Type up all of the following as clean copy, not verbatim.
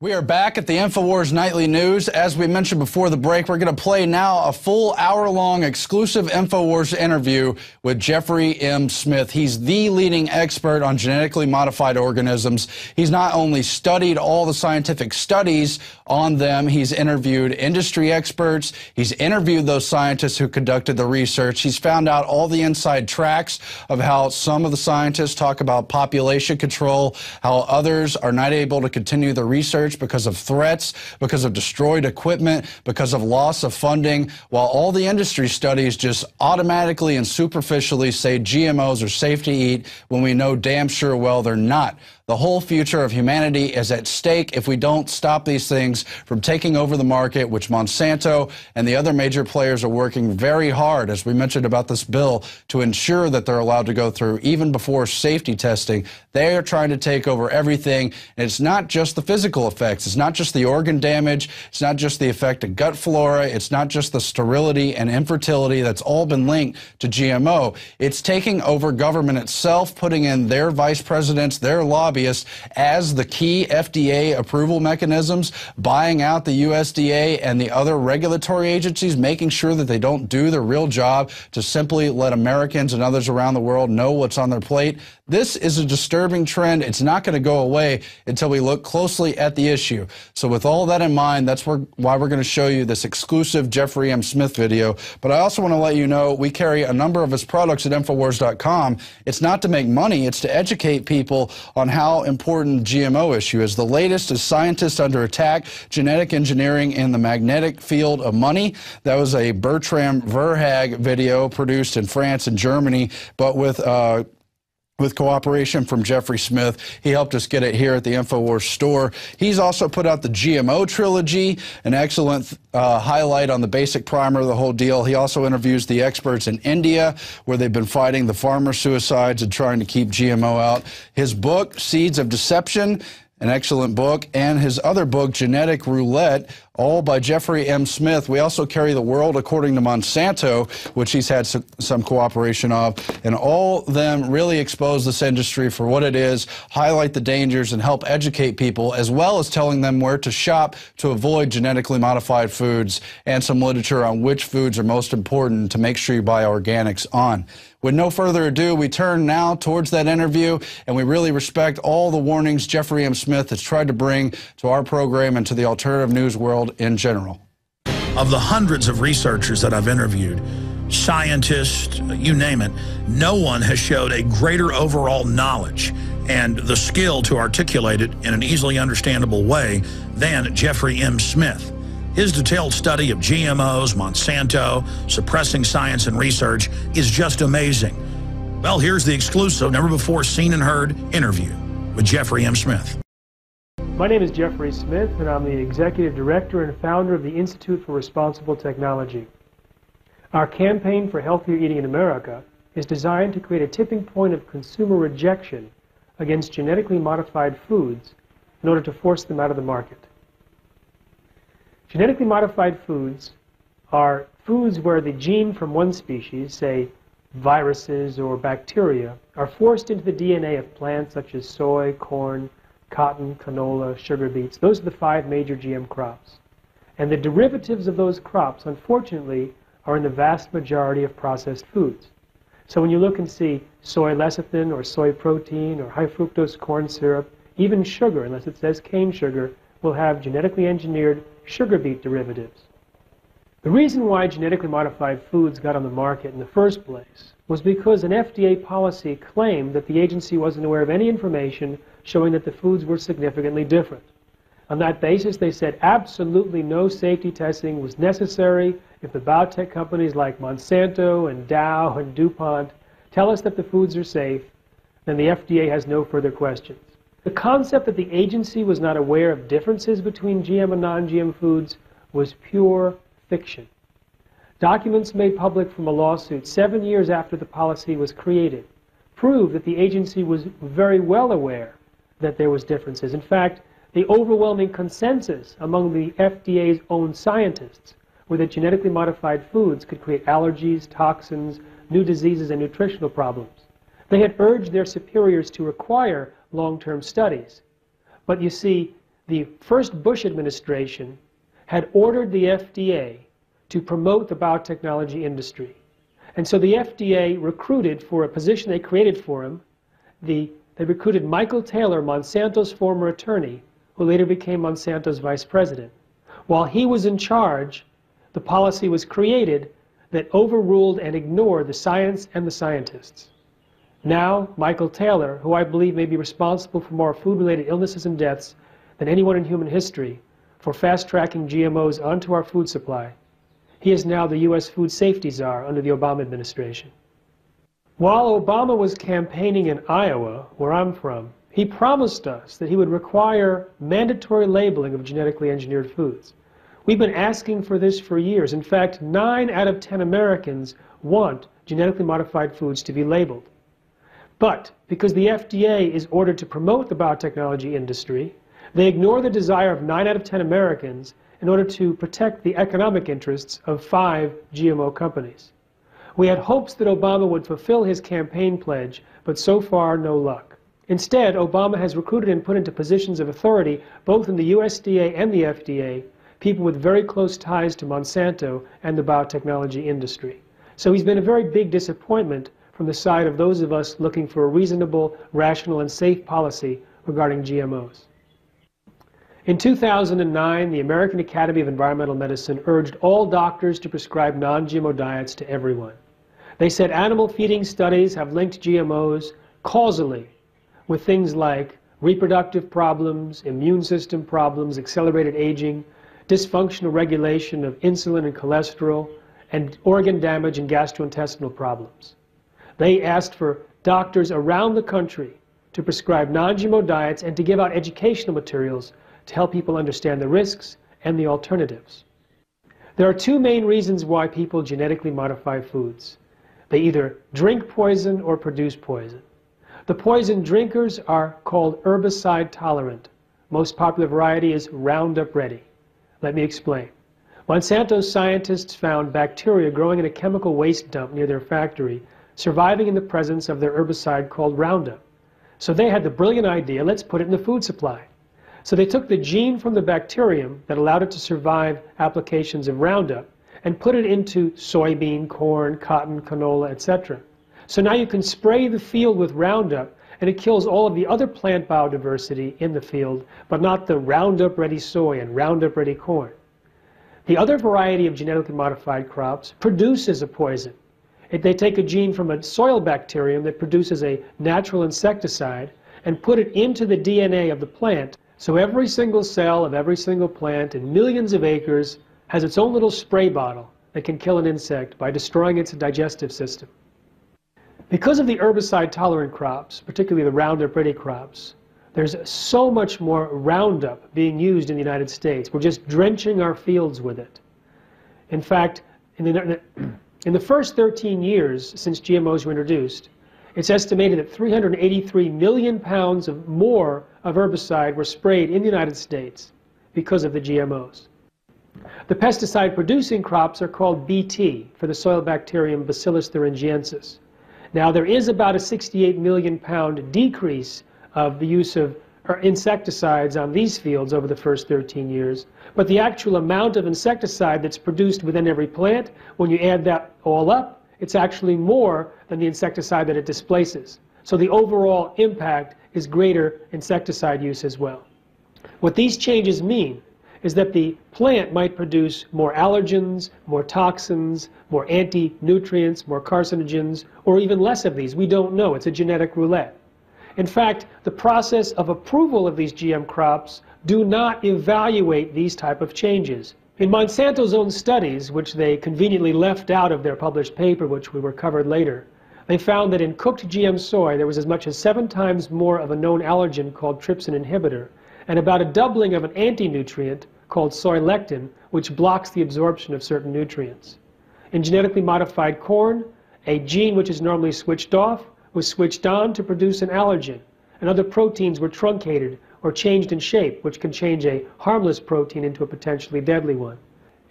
We are back at the Infowars Nightly News. As we mentioned before the break, we're going to play now a full hour-long exclusive Infowars interview with Jeffrey M. Smith. He's the leading expert on genetically modified organisms. He's not only studied all the scientific studies on them, he's interviewed industry experts. He's interviewed those scientists who conducted the research. He's found out all the inside tracks of how some of the scientists talk about population control, how others are not able to continue the research because of threats, because of destroyed equipment, because of loss of funding, while all the industry studies just automatically and superficially say GMOs are safe to eat when we know damn sure well they're not. The whole future of humanity is at stake if we don't stop these things from taking over the market, which Monsanto and the other major players are working very hard, as we mentioned about this bill, to ensure that they're allowed to go through even before safety testing. They are trying to take over everything, and it's not just the physical effects. It's not just the organ damage. It's not just the effect of gut flora. It's not just the sterility and infertility that's all been linked to GMO. It's taking over government itself, putting in their vice presidents, their lobbyists, as the key FDA approval mechanisms, buying out the USDA and the other regulatory agencies, making sure that they don't do their real job to simply let Americans and others around the world know what's on their plate. This is a disturbing trend. It's not going to go away until we look closely at the issue. So with all that in mind, that's why we're going to show you this exclusive Jeffrey M. Smith video. But I also want to let you know we carry a number of his products at Infowars.com. It's not to make money. It's to educate people on how important GMO issue is. The latest is Scientists Under Attack, Genetic Engineering in the Magnetic Field of Money. That was a Bertram Verhaeghe video produced in France and Germany, but with cooperation from Jeffrey Smith. He helped us get it here at the Infowars store. He's also put out the GMO trilogy, an excellent highlight on the basic primer of the whole deal. He also interviews the experts in India, where they've been fighting the farmer suicides and trying to keep GMO out. His book, Seeds of Deception, an excellent book, and his other book, Genetic Roulette, all by Jeffrey M. Smith. We also carry The World According to Monsanto, which he's had some cooperation of, and all of them really expose this industry for what it is, highlight the dangers, and help educate people, as well as telling them where to shop to avoid genetically modified foods, and some literature on which foods are most important to make sure you buy organics on. With no further ado, we turn now towards that interview, and we really respect all the warnings Jeffrey M. Smith has tried to bring to our program and to the alternative news world in general. Of the hundreds of researchers that I've interviewed, scientists, you name it, no one has showed a greater overall knowledge and the skill to articulate it in an easily understandable way than Jeffrey M. Smith. His detailed study of GMOs, Monsanto, suppressing science and research is just amazing. Well, here's the exclusive, never before seen and heard interview with Jeffrey M. Smith. My name is Jeffrey Smith, and I'm the Executive Director and founder of the Institute for Responsible Technology. Our campaign for healthier eating in America is designed to create a tipping point of consumer rejection against genetically modified foods in order to force them out of the market. Genetically modified foods are foods where the gene from one species, say viruses or bacteria, are forced into the DNA of plants such as soy, corn, cotton, canola, sugar beets. Those are the 5 major GM crops. And the derivatives of those crops, unfortunately, are in the vast majority of processed foods. So when you look and see soy lecithin or soy protein or high fructose corn syrup, even sugar, unless it says cane sugar, will have genetically engineered sugar beet derivatives. The reason why genetically modified foods got on the market in the first place was because an FDA policy claimed that the agency wasn't aware of any information showing that the foods were significantly different. On that basis, they said absolutely no safety testing was necessary. If the biotech companies like Monsanto and Dow and DuPont tell us that the foods are safe, then the FDA has no further questions. The concept that the agency was not aware of differences between GM and non-GM foods was pure fiction. Documents made public from a lawsuit 7 years after the policy was created prove that the agency was very well aware that there was differences. In fact, the overwhelming consensus among the FDA's own scientists were that genetically modified foods could create allergies, toxins, new diseases, and nutritional problems. They had urged their superiors to require long-term studies. But you see, the first Bush administration had ordered the FDA to promote the biotechnology industry. And so the FDA recruited for a position they created for him, they recruited Michael Taylor, Monsanto's former attorney, who later became Monsanto's vice president. While he was in charge, the policy was created that overruled and ignored the science and the scientists. Now, Michael Taylor, who I believe may be responsible for more food-related illnesses and deaths than anyone in human history for fast-tracking GMOs onto our food supply, he is now the U.S. food safety czar under the Obama administration. While Obama was campaigning in Iowa, where I'm from, he promised us that he would require mandatory labeling of genetically engineered foods. We've been asking for this for years. In fact, 9 out of 10 Americans want genetically modified foods to be labeled. But because the FDA is ordered to promote the biotechnology industry, they ignore the desire of 9 out of 10 Americans in order to protect the economic interests of 5 GMO companies. We had hopes that Obama would fulfill his campaign pledge, but so far, no luck. Instead, Obama has recruited and put into positions of authority, both in the USDA and the FDA, people with very close ties to Monsanto and the biotechnology industry. So he's been a very big disappointment from the side of those of us looking for a reasonable, rational, and safe policy regarding GMOs. In 2009, the American Academy of Environmental Medicine urged all doctors to prescribe non-GMO diets to everyone. They said animal feeding studies have linked GMOs causally with things like reproductive problems, immune system problems, accelerated aging, dysfunctional regulation of insulin and cholesterol, and organ damage and gastrointestinal problems. They asked for doctors around the country to prescribe non-GMO diets and to give out educational materials to help people understand the risks and the alternatives. There are 2 main reasons why people genetically modify foods. They either drink poison or produce poison. The poison drinkers are called herbicide tolerant. Most popular variety is Roundup Ready. Let me explain. Monsanto's scientists found bacteria growing in a chemical waste dump near their factory, surviving in the presence of their herbicide called Roundup. So they had the brilliant idea, let's put it in the food supply. So they took the gene from the bacterium that allowed it to survive applications of Roundup and put it into soybean, corn, cotton, canola, etc. So now you can spray the field with Roundup and it kills all of the other plant biodiversity in the field, but not the Roundup Ready soy and Roundup Ready corn. The other variety of genetically modified crops produces a poison. They take a gene from a soil bacterium that produces a natural insecticide and put it into the DNA of the plant. So every single cell of every single plant in millions of acres has its own little spray bottle that can kill an insect by destroying its digestive system. Because of the herbicide-tolerant crops, particularly the Roundup Ready crops, there's so much more Roundup being used in the United States. We're just drenching our fields with it. In fact, in the first 13 years since GMOs were introduced, it's estimated that 383 million pounds more of herbicide were sprayed in the United States because of the GMOs. The pesticide-producing crops are called Bt, for the soil bacterium Bacillus thuringiensis. Now, there is about a 68 million pound decrease of the use of insecticides on these fields over the first 13 years, but the actual amount of insecticide that's produced within every plant, when you add that all up, it's actually more than the insecticide that it displaces. So the overall impact is greater insecticide use as well. What these changes mean is that the plant might produce more allergens, more toxins, more anti-nutrients, more carcinogens, or even less of these. We don't know. It's a genetic roulette. In fact, the process of approval of these GM crops do not evaluate these type of changes. In Monsanto's own studies, which they conveniently left out of their published paper, which we were covered later, they found that in cooked GM soy there was as much as 7 times more of a known allergen called trypsin inhibitor, and about a doubling of an anti-nutrient called soy lectin, which blocks the absorption of certain nutrients. In genetically modified corn, a gene which is normally switched off was switched on to produce an allergen, and other proteins were truncated or changed in shape, which can change a harmless protein into a potentially deadly one.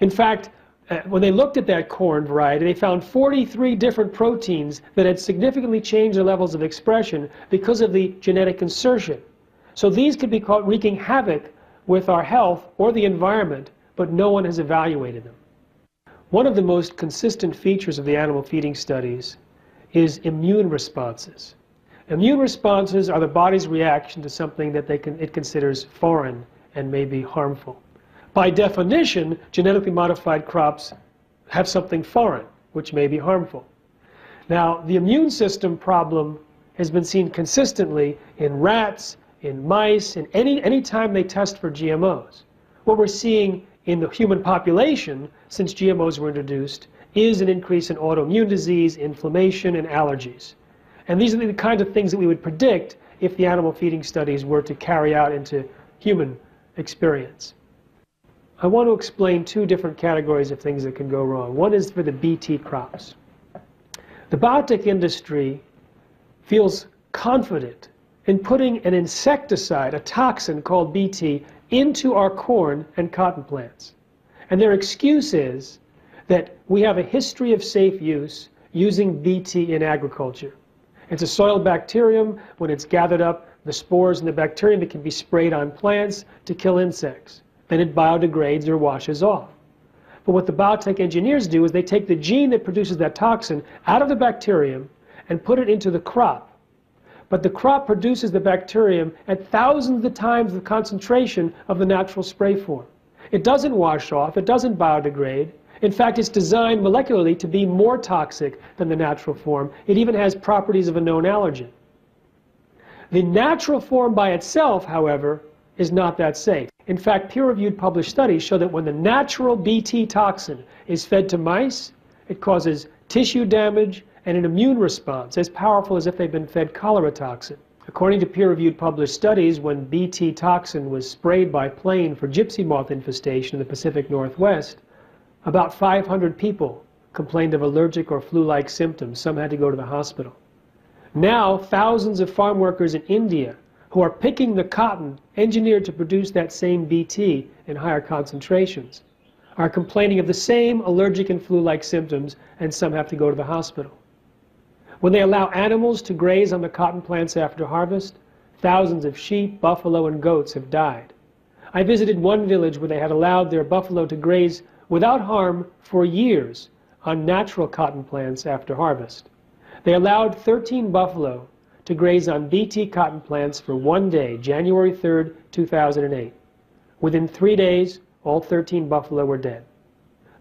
In fact, when they looked at that corn variety, they found 43 different proteins that had significantly changed their levels of expression because of the genetic insertion. So these could be caught wreaking havoc with our health or the environment, but no one has evaluated them. One of the most consistent features of the animal feeding studies is immune responses. Immune responses are the body's reaction to something that it considers foreign and may be harmful. By definition, genetically modified crops have something foreign, which may be harmful. Now, the immune system problem has been seen consistently in rats, in mice, and any time they test for GMOs. What we're seeing in the human population since GMOs were introduced is an increase in autoimmune disease, inflammation, and allergies. And these are the kinds of things that we would predict if the animal feeding studies were to carry out into human experience. I want to explain two different categories of things that can go wrong. One is for the BT crops. The biotech industry feels confident in putting an insecticide, a toxin called BT, into our corn and cotton plants. And their excuse is that we have a history of safe use using BT in agriculture. It's a soil bacterium. When it's gathered up, the spores and the bacterium, it can be sprayed on plants to kill insects. Then it biodegrades or washes off. But what the biotech engineers do is they take the gene that produces that toxin out of the bacterium and put it into the crop. But the crop produces the bacterium at thousands of times the concentration of the natural spray form. It doesn't wash off, it doesn't biodegrade. In fact, it's designed molecularly to be more toxic than the natural form. It even has properties of a known allergen. The natural form by itself, however, is not that safe. In fact, peer-reviewed published studies show that when the natural BT toxin is fed to mice, it causes tissue damage and an immune response as powerful as if they'd been fed cholera toxin. According to peer-reviewed published studies, when BT toxin was sprayed by plane for gypsy moth infestation in the Pacific Northwest, about 500 people complained of allergic or flu-like symptoms. Some had to go to the hospital. Now, thousands of farm workers in India who are picking the cotton engineered to produce that same BT in higher concentrations are complaining of the same allergic and flu-like symptoms, and some have to go to the hospital. When they allow animals to graze on the cotton plants after harvest, thousands of sheep, buffalo, and goats have died. I visited one village where they had allowed their buffalo to graze without harm for years on natural cotton plants after harvest. They allowed 13 buffalo to graze on BT cotton plants for one day, January 3rd, 2008. Within 3 days, all 13 buffalo were dead.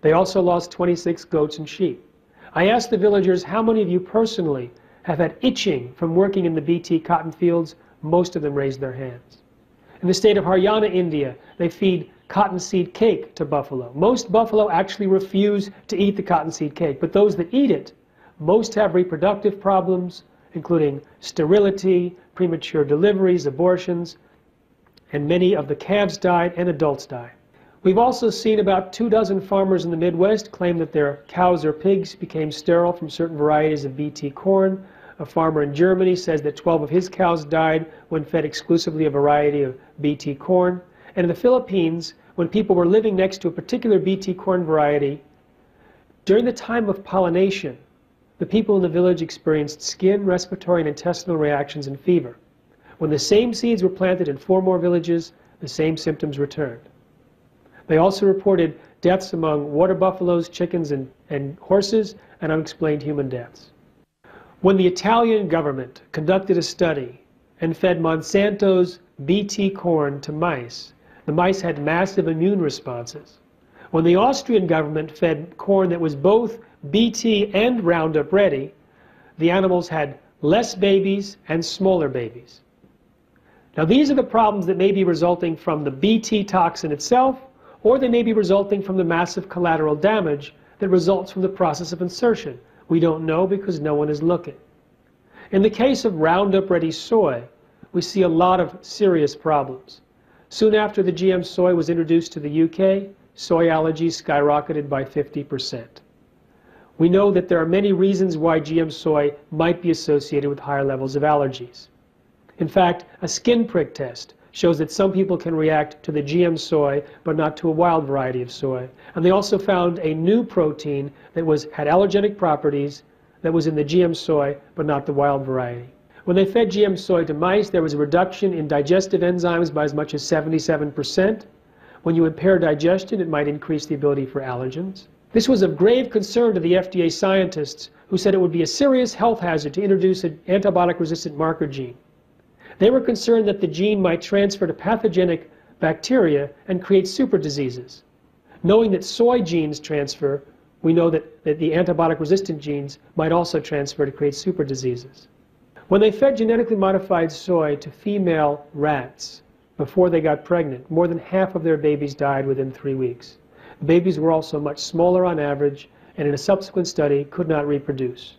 They also lost 26 goats and sheep. I asked the villagers, how many of you personally have had itching from working in the BT cotton fields? Most of them raised their hands. In the state of Haryana, India, they feed cottonseed cake to buffalo. Most buffalo actually refuse to eat the cottonseed cake, but those that eat it, most have reproductive problems, including sterility, premature deliveries, abortions, and many of the calves died and adults died. We've also seen about 24 farmers in the Midwest claim that their cows or pigs became sterile from certain varieties of BT corn. A farmer in Germany says that 12 of his cows died when fed exclusively a variety of BT corn. And in the Philippines, when people were living next to a particular BT corn variety, during the time of pollination, the people in the village experienced skin, respiratory, and intestinal reactions and fever. When the same seeds were planted in 4 more villages, the same symptoms returned. They also reported deaths among water buffaloes, chickens, and horses, and unexplained human deaths. When the Italian government conducted a study and fed Monsanto's BT corn to mice, the mice had massive immune responses. When the Austrian government fed corn that was both BT and Roundup ready, the animals had less babies and smaller babies. Now, these are the problems that may be resulting from the BT toxin itself, or they may be resulting from the massive collateral damage that results from the process of insertion. We don't know because no one is looking. In the case of Roundup Ready soy, we see a lot of serious problems. Soon after the GM soy was introduced to the UK, soy allergies skyrocketed by 50%. We know that there are many reasons why GM soy might be associated with higher levels of allergies. In fact, a skin prick test shows that some people can react to the GM soy, but not to a wild variety of soy. And they also found a new protein that had allergenic properties that was in the GM soy, but not the wild variety. When they fed GM soy to mice, there was a reduction in digestive enzymes by as much as 77%. When you impair digestion, it might increase the ability for allergens. This was of grave concern to the FDA scientists, who said it would be a serious health hazard to introduce an antibiotic-resistant marker gene. They were concerned that the gene might transfer to pathogenic bacteria and create super diseases. Knowing that soy genes transfer, we know that the antibiotic-resistant genes might also transfer to create super diseases. When they fed genetically modified soy to female rats before they got pregnant, more than half of their babies died within 3 weeks. The babies were also much smaller on average, and in a subsequent study could not reproduce.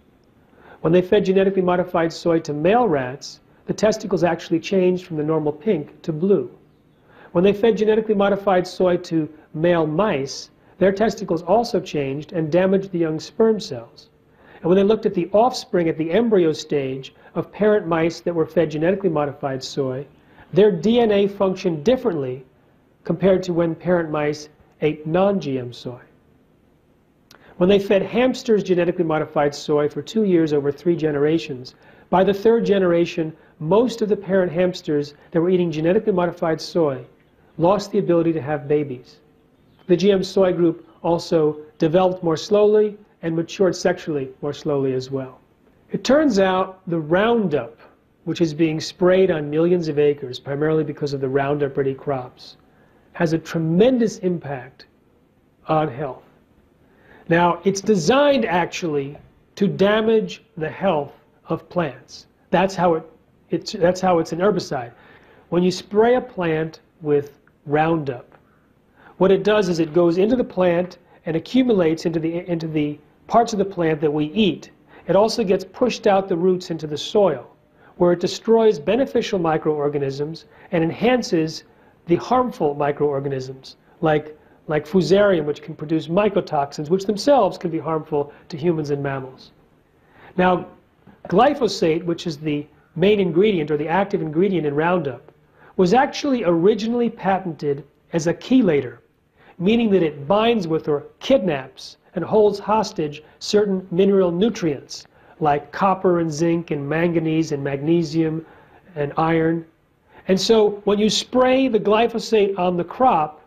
When they fed genetically modified soy to male rats, the testicles actually changed from the normal pink to blue. When they fed genetically modified soy to male mice, their testicles also changed and damaged the young sperm cells. And when they looked at the offspring at the embryo stage of parent mice that were fed genetically modified soy, their DNA functioned differently compared to when parent mice ate non-GM soy. When they fed hamsters genetically modified soy for 2 years over 3 generations, by the 3rd generation, most of the parent hamsters that were eating genetically modified soy lost the ability to have babies. The GM soy group also developed more slowly and matured sexually more slowly as well. It turns out the Roundup, which is being sprayed on millions of acres, primarily because of the Roundup-ready crops, has a tremendous impact on health. Now, it's designed actually to damage the health of plants. That's how it's an herbicide. When you spray a plant with Roundup, what it does is it goes into the plant and accumulates into the parts of the plant that we eat. It also gets pushed out the roots into the soil, where it destroys beneficial microorganisms and enhances the harmful microorganisms, like fusarium, which can produce mycotoxins, which themselves can be harmful to humans and mammals. Now, glyphosate, which is the main ingredient or the active ingredient in Roundup, was actually originally patented as a chelator, meaning that it binds with or kidnaps and holds hostage certain mineral nutrients like copper and zinc and manganese and magnesium and iron. And so when you spray the glyphosate on the crop,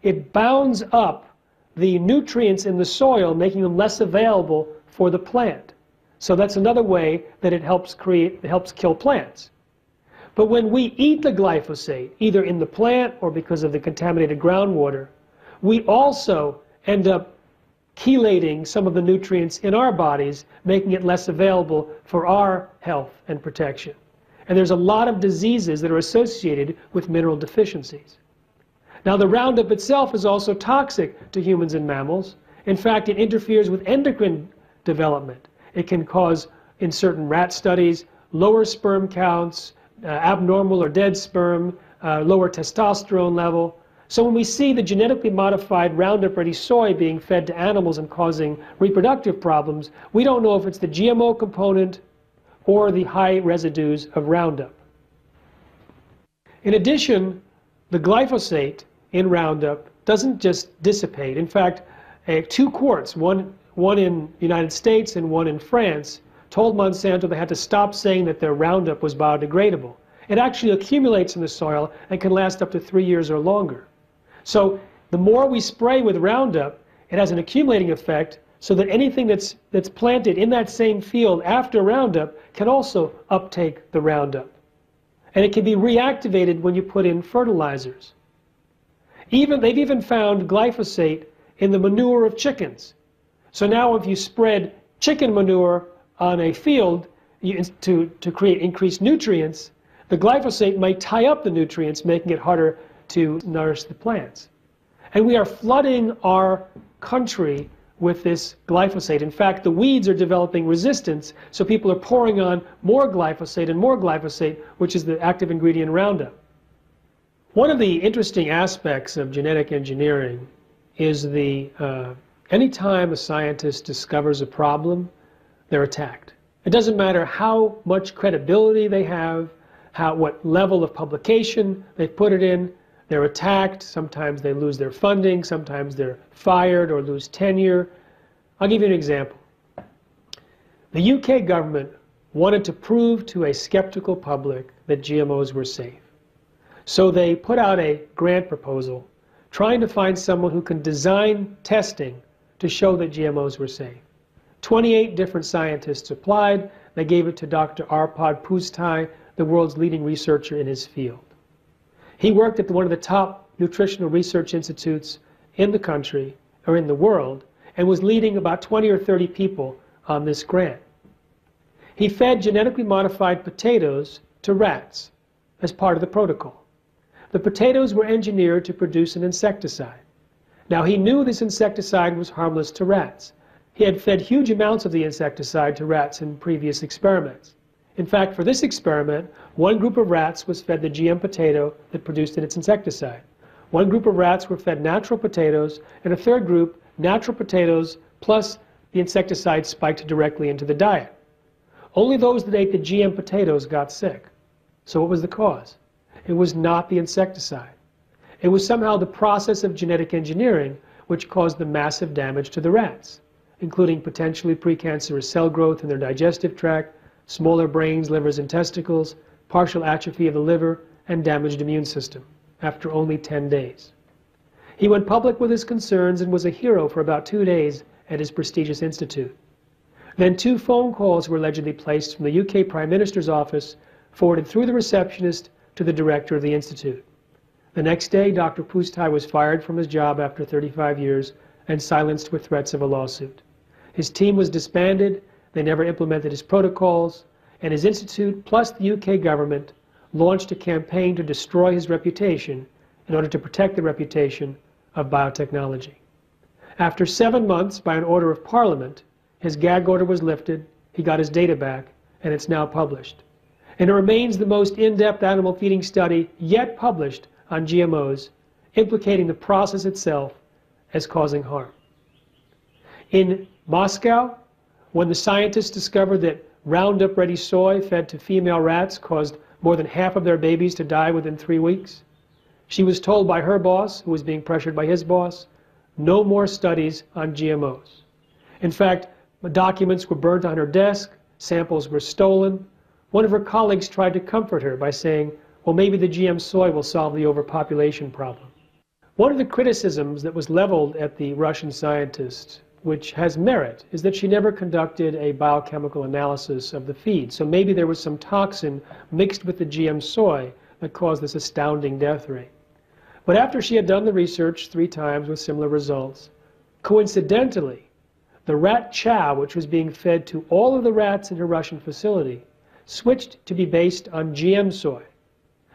it bounds up the nutrients in the soil, making them less available for the plant. So that's another way that it helps kill plants. But when we eat the glyphosate, either in the plant or because of the contaminated groundwater, we also end up chelating some of the nutrients in our bodies, making it less available for our health and protection. And there's a lot of diseases that are associated with mineral deficiencies. Now, the Roundup itself is also toxic to humans and mammals. In fact, it interferes with endocrine development. It can cause, in certain rat studies, lower sperm counts, abnormal or dead sperm, lower testosterone level. So when we see the genetically modified Roundup-ready soy being fed to animals and causing reproductive problems, we don't know if it's the GMO component or the high residues of Roundup. In addition, the glyphosate in Roundup doesn't just dissipate. In fact, 2 courts, one in the United States and one in France, told Monsanto they had to stop saying that their Roundup was biodegradable. It actually accumulates in the soil and can last up to 3 years or longer. So the more we spray with Roundup, it has an accumulating effect so that anything that's planted in that same field after Roundup can also uptake the Roundup. And it can be reactivated when you put in fertilizers. They've even found glyphosate in the manure of chickens. So now if you spread chicken manure on a field to create increased nutrients, the glyphosate might tie up the nutrients, making it harder to nourish the plants. And we are flooding our country with this glyphosate. In fact, the weeds are developing resistance, so people are pouring on more glyphosate, which is the active ingredient in Roundup. One of the interesting aspects of genetic engineering is anytime a scientist discovers a problem, they're attacked. It doesn't matter how much credibility they have, what level of publication they put it in, they're attacked. Sometimes they lose their funding, sometimes they're fired or lose tenure. I'll give you an example. The UK government wanted to prove to a skeptical public that GMOs were safe. So they put out a grant proposal trying to find someone who can design testing to show that GMOs were safe. 28 different scientists applied. They gave it to Dr. Arpad Pusztai, the world's leading researcher in his field. He worked at one of the top nutritional research institutes in the country, or in the world, and was leading about 20 or 30 people on this grant. He fed genetically modified potatoes to rats as part of the protocol. The potatoes were engineered to produce an insecticide. Now, he knew this insecticide was harmless to rats. He had fed huge amounts of the insecticide to rats in previous experiments. In fact, for this experiment, one group of rats was fed the GM potato that produced its insecticide. One group of rats were fed natural potatoes, and a third group, natural potatoes plus the insecticide spiked directly into the diet. Only those that ate the GM potatoes got sick. So what was the cause? It was not the insecticide. It was somehow the process of genetic engineering which caused the massive damage to the rats, including potentially precancerous cell growth in their digestive tract, smaller brains, livers, and testicles, partial atrophy of the liver, and damaged immune system after only 10 days. He went public with his concerns and was a hero for about 2 days at his prestigious institute. Then 2 phone calls were allegedly placed from the UK Prime Minister's office, forwarded through the receptionist to the director of the institute. The next day, Dr. Pusztai was fired from his job after 35 years and silenced with threats of a lawsuit. His team was disbanded, they never implemented his protocols, and his institute plus the UK government launched a campaign to destroy his reputation in order to protect the reputation of biotechnology. After 7 months, by an order of Parliament, his gag order was lifted, he got his data back, and it's now published. And it remains the most in-depth animal feeding study yet published on GMOs, implicating the process itself as causing harm. In Moscow, when the scientists discovered that Roundup-ready soy fed to female rats caused more than half of their babies to die within 3 weeks, she was told by her boss, who was being pressured by his boss, no more studies on GMOs. In fact, documents were burnt on her desk, samples were stolen. One of her colleagues tried to comfort her by saying, well, maybe the GM soy will solve the overpopulation problem. One of the criticisms that was leveled at the Russian scientist, which has merit, is that she never conducted a biochemical analysis of the feed. So maybe there was some toxin mixed with the GM soy that caused this astounding death rate. But after she had done the research 3 times with similar results, coincidentally, the rat chow, which was being fed to all of the rats in her Russian facility, switched to be based on GM soy.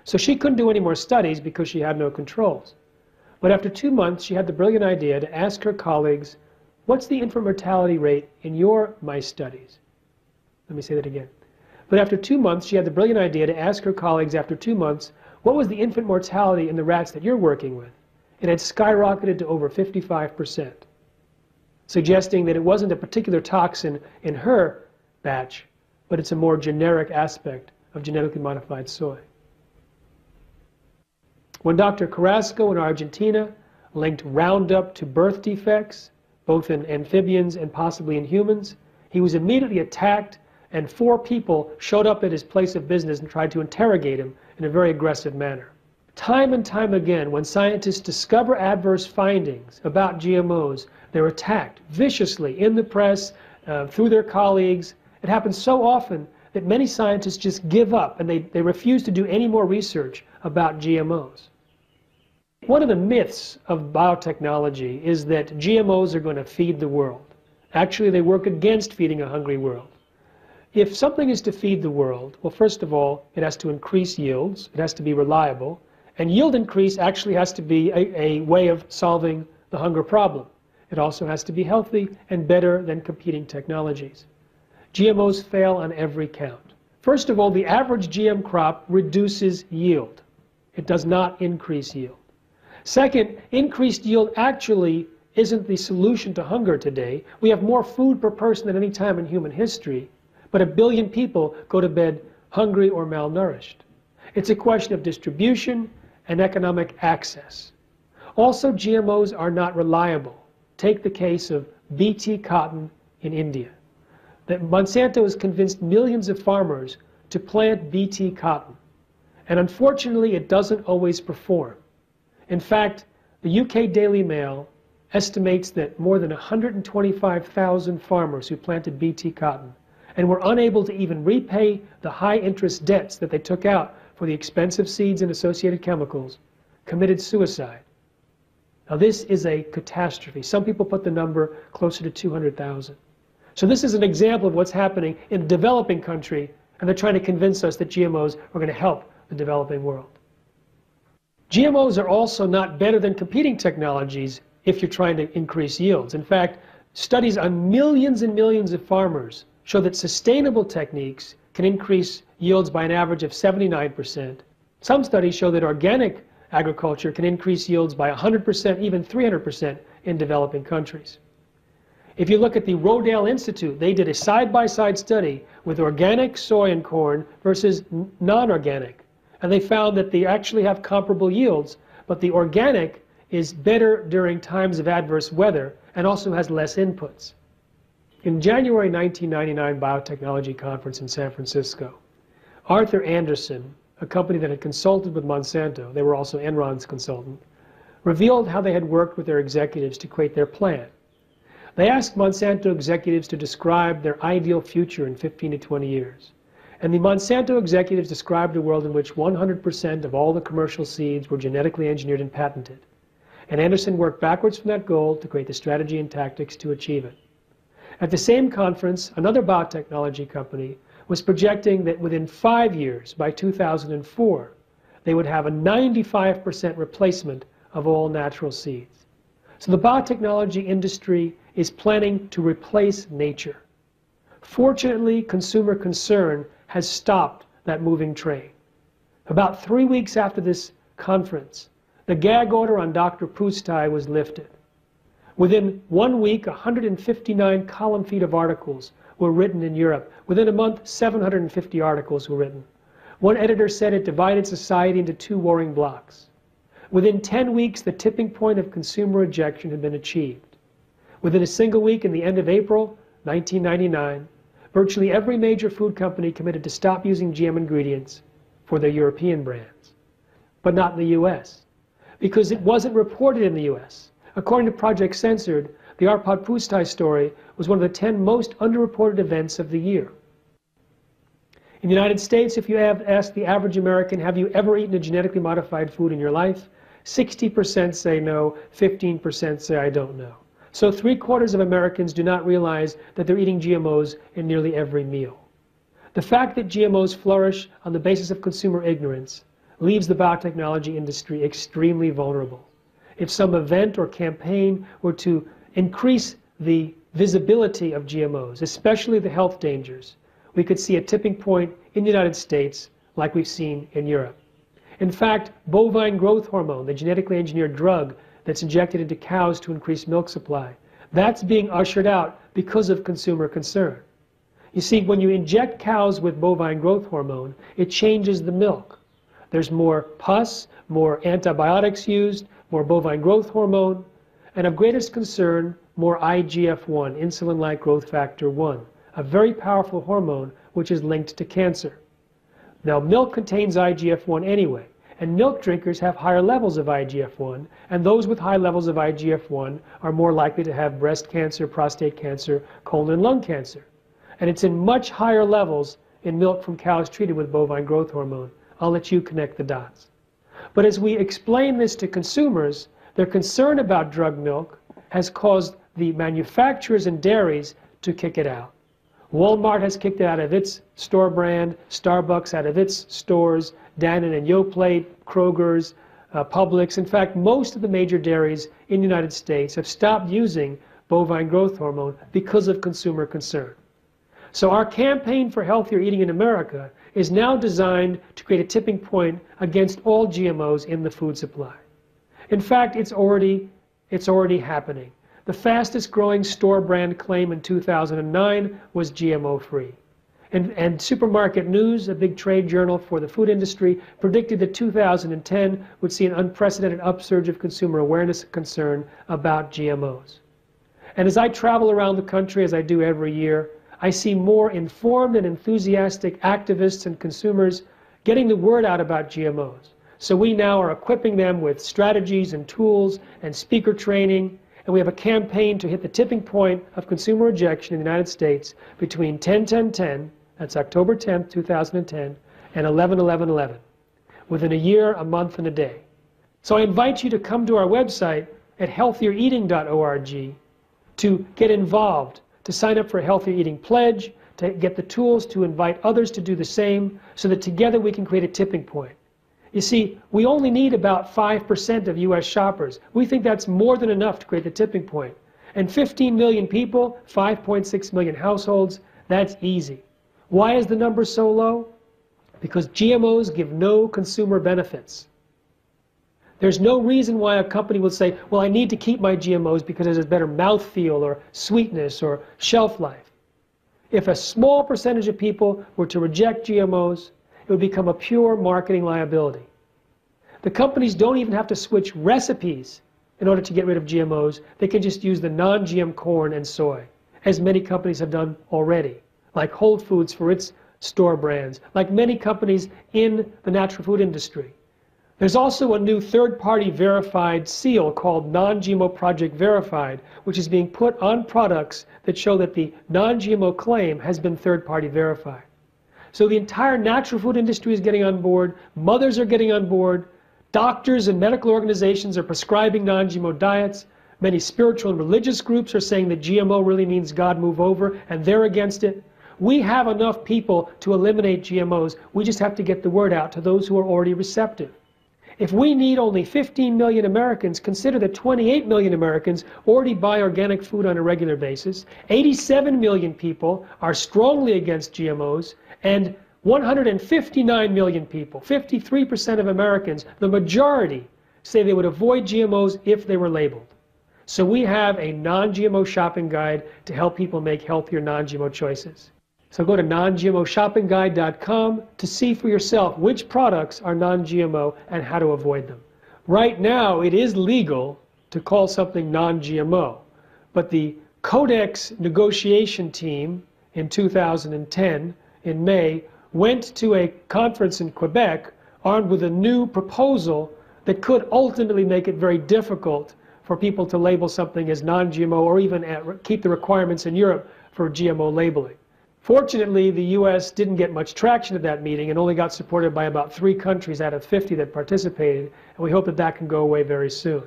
So she couldn't do any more studies because she had no controls. But after 2 months, she had the brilliant idea to ask her colleagues, what's the infant mortality rate in your mice studies? Let me say that again. But after 2 months, she had the brilliant idea to ask her colleagues after 2 months, what was the infant mortality in the rats that you're working with? It had skyrocketed to over 55%, suggesting that it wasn't a particular toxin in her batch, but it's a more generic aspect of genetically modified soy. When Dr. Carrasco in Argentina linked Roundup to birth defects, both in amphibians and possibly in humans, he was immediately attacked, and 4 people showed up at his place of business and tried to interrogate him in a very aggressive manner. Time and time again, when scientists discover adverse findings about GMOs, they're attacked viciously in the press, through their colleagues. It happens so often that many scientists just give up and they refuse to do any more research about GMOs. One of the myths of biotechnology is that GMOs are going to feed the world. Actually, they work against feeding a hungry world. If something is to feed the world, well, first of all, it has to increase yields, it has to be reliable, and yield increase actually has to be a way of solving the hunger problem. It also has to be healthy and better than competing technologies. GMOs fail on every count. First of all, the average GM crop reduces yield. It does not increase yield. Second, increased yield actually isn't the solution to hunger today. We have more food per person than any time in human history, but 1 billion people go to bed hungry or malnourished. It's a question of distribution and economic access. Also, GMOs are not reliable. Take the case of BT cotton in India. that Monsanto has convinced millions of farmers to plant Bt cotton. And unfortunately, it doesn't always perform. In fact, the UK Daily Mail estimates that more than 125,000 farmers who planted Bt cotton and were unable to even repay the high-interest debts that they took out for the expensive seeds and associated chemicals committed suicide. Now this is a catastrophe. Some people put the number closer to 200,000. So this is an example of what's happening in a developing country, and they're trying to convince us that GMOs are going to help the developing world. GMOs are also not better than competing technologies if you're trying to increase yields. In fact, studies on millions and millions of farmers show that sustainable techniques can increase yields by an average of 79%. Some studies show that organic agriculture can increase yields by 100%, even 300% in developing countries. If you look at the Rodale Institute, they did a side-by-side study with organic soy and corn versus non-organic. And they found that they actually have comparable yields, but the organic is better during times of adverse weather and also has less inputs. In January 1999 Biotechnology Conference in San Francisco, Arthur Anderson, a company that had consulted with Monsanto, they were also Enron's consultant, revealed how they had worked with their executives to create their plan. They asked Monsanto executives to describe their ideal future in 15 to 20 years. And the Monsanto executives described a world in which 100% of all the commercial seeds were genetically engineered and patented. And Anderson worked backwards from that goal to create the strategy and tactics to achieve it. At the same conference, another biotechnology company was projecting that within 5 years, by 2004, they would have a 95% replacement of all natural seeds. So the biotechnology industry is planning to replace nature. Fortunately, consumer concern has stopped that moving train. About 3 weeks after this conference, the gag order on Dr. Pustai was lifted. Within 1 week, 159 column feet of articles were written in Europe. Within a month, 750 articles were written. One editor said it divided society into two warring blocs. Within 10 weeks, the tipping point of consumer rejection had been achieved. Within a single week, in the end of April 1999, virtually every major food company committed to stop using GM ingredients for their European brands, but not in the US, because it wasn't reported in the US. According to Project Censored, the Arpad Pustai story was one of the 10 most underreported events of the year. In the United States, if you have asked the average American, have you ever eaten a genetically modified food in your life? 60% say no, 15% say I don't know. So 3/4 of Americans do not realize that they're eating GMOs in nearly every meal. The fact that GMOs flourish on the basis of consumer ignorance leaves the biotechnology industry extremely vulnerable. If some event or campaign were to increase the visibility of GMOs, especially the health dangers, we could see a tipping point in the United States like we've seen in Europe. In fact, bovine growth hormone, the genetically engineered drug that's injected into cows to increase milk supply, that's being ushered out because of consumer concern. You see, when you inject cows with bovine growth hormone, it changes the milk. There's more pus, more antibiotics used, more bovine growth hormone, and of greatest concern, more IGF-1, insulin-like growth factor 1, a very powerful hormone which is linked to cancer. Now, milk contains IGF-1 anyway, and milk drinkers have higher levels of IGF-1, and those with high levels of IGF-1 are more likely to have breast cancer, prostate cancer, colon and lung cancer. And it's in much higher levels in milk from cows treated with bovine growth hormone. I'll let you connect the dots. But as we explain this to consumers, their concern about drug milk has caused the manufacturers and dairies to kick it out. Walmart has kicked it out of its store brand, Starbucks out of its stores, Dannon and Yoplait, Kroger's, Publix. In fact, most of the major dairies in the United States have stopped using bovine growth hormone because of consumer concern. So our campaign for healthier eating in America is now designed to create a tipping point against all GMOs in the food supply. In fact, it's already happening. The fastest growing store brand claim in 2009 was GMO-free. And Supermarket News, a big trade journal for the food industry, predicted that 2010 would see an unprecedented upsurge of consumer awareness and concern about GMOs. And as I travel around the country, as I do every year, I see more informed and enthusiastic activists and consumers getting the word out about GMOs. So we now are equipping them with strategies and tools and speaker training, and we have a campaign to hit the tipping point of consumer rejection in the United States between 10-10-10, that's October 10th, 2010, and 11-11-11, within a year, a month, and a day. So I invite you to come to our website at healthiereating.org to get involved, to sign up for a Healthier Eating Pledge, to get the tools to invite others to do the same, so that together we can create a tipping point. You see, we only need about 5% of U.S. shoppers. We think that's more than enough to create the tipping point. And 15 million people, 5.6 million households, that's easy. Why is the number so low? Because GMOs give no consumer benefits. There's no reason why a company would say, well, I need to keep my GMOs because it has better mouthfeel or sweetness or shelf life. If a small percentage of people were to reject GMOs, it would become a pure marketing liability. The companies don't even have to switch recipes in order to get rid of GMOs. They can just use the non-GM corn and soy, as many companies have done already, like Whole Foods for its store brands, like many companies in the natural food industry. There's also a new third-party verified seal called Non-GMO Project Verified, which is being put on products that show that the non-GMO claim has been third-party verified. So the entire natural food industry is getting on board, mothers are getting on board, doctors and medical organizations are prescribing non-GMO diets, many spiritual and religious groups are saying that GMO really means God move over, and they're against it. We have enough people to eliminate GMOs, we just have to get the word out to those who are already receptive. If we need only 15 million Americans, consider that 28 million Americans already buy organic food on a regular basis, 87 million people are strongly against GMOs, and 159 million people, 53% of Americans, the majority, say they would avoid GMOs if they were labeled. So we have a non-GMO shopping guide to help people make healthier non-GMO choices. So go to non-GMOshoppingguide.com to see for yourself which products are non-GMO and how to avoid them. Right now, it is legal to call something non-GMO, but the Codex negotiation team in 2010, in May, went to a conference in Quebec armed with a new proposal that could ultimately make it very difficult for people to label something as non-GMO or even keep the requirements in Europe for GMO labeling. Fortunately, the U.S. didn't get much traction at that meeting and only got supported by about 3 countries out of 50 that participated, and we hope that that can go away very soon.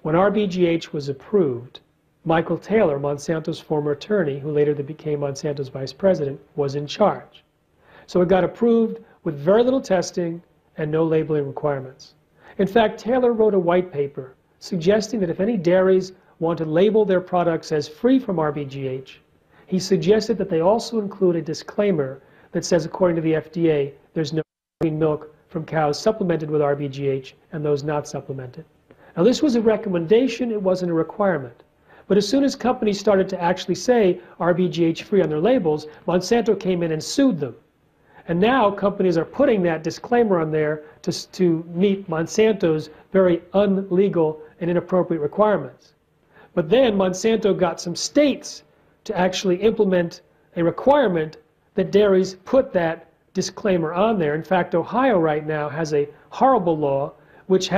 When RBGH was approved, Michael Taylor, Monsanto's former attorney, who later became Monsanto's vice president, was in charge. So it got approved with very little testing and no labeling requirements. In fact, Taylor wrote a white paper suggesting that if any dairies want to label their products as free from RBGH, he suggested that they also include a disclaimer that says, according to the FDA, there's no milk from cows supplemented with RBGH and those not supplemented. Now, this was a recommendation, it wasn't a requirement. But as soon as companies started to actually say RBGH free on their labels, Monsanto came in and sued them. And now companies are putting that disclaimer on there to meet Monsanto's very unlegal and inappropriate requirements. But then Monsanto got some states to actually implement a requirement that dairies put that disclaimer on there. In fact, Ohio right now has a horrible law which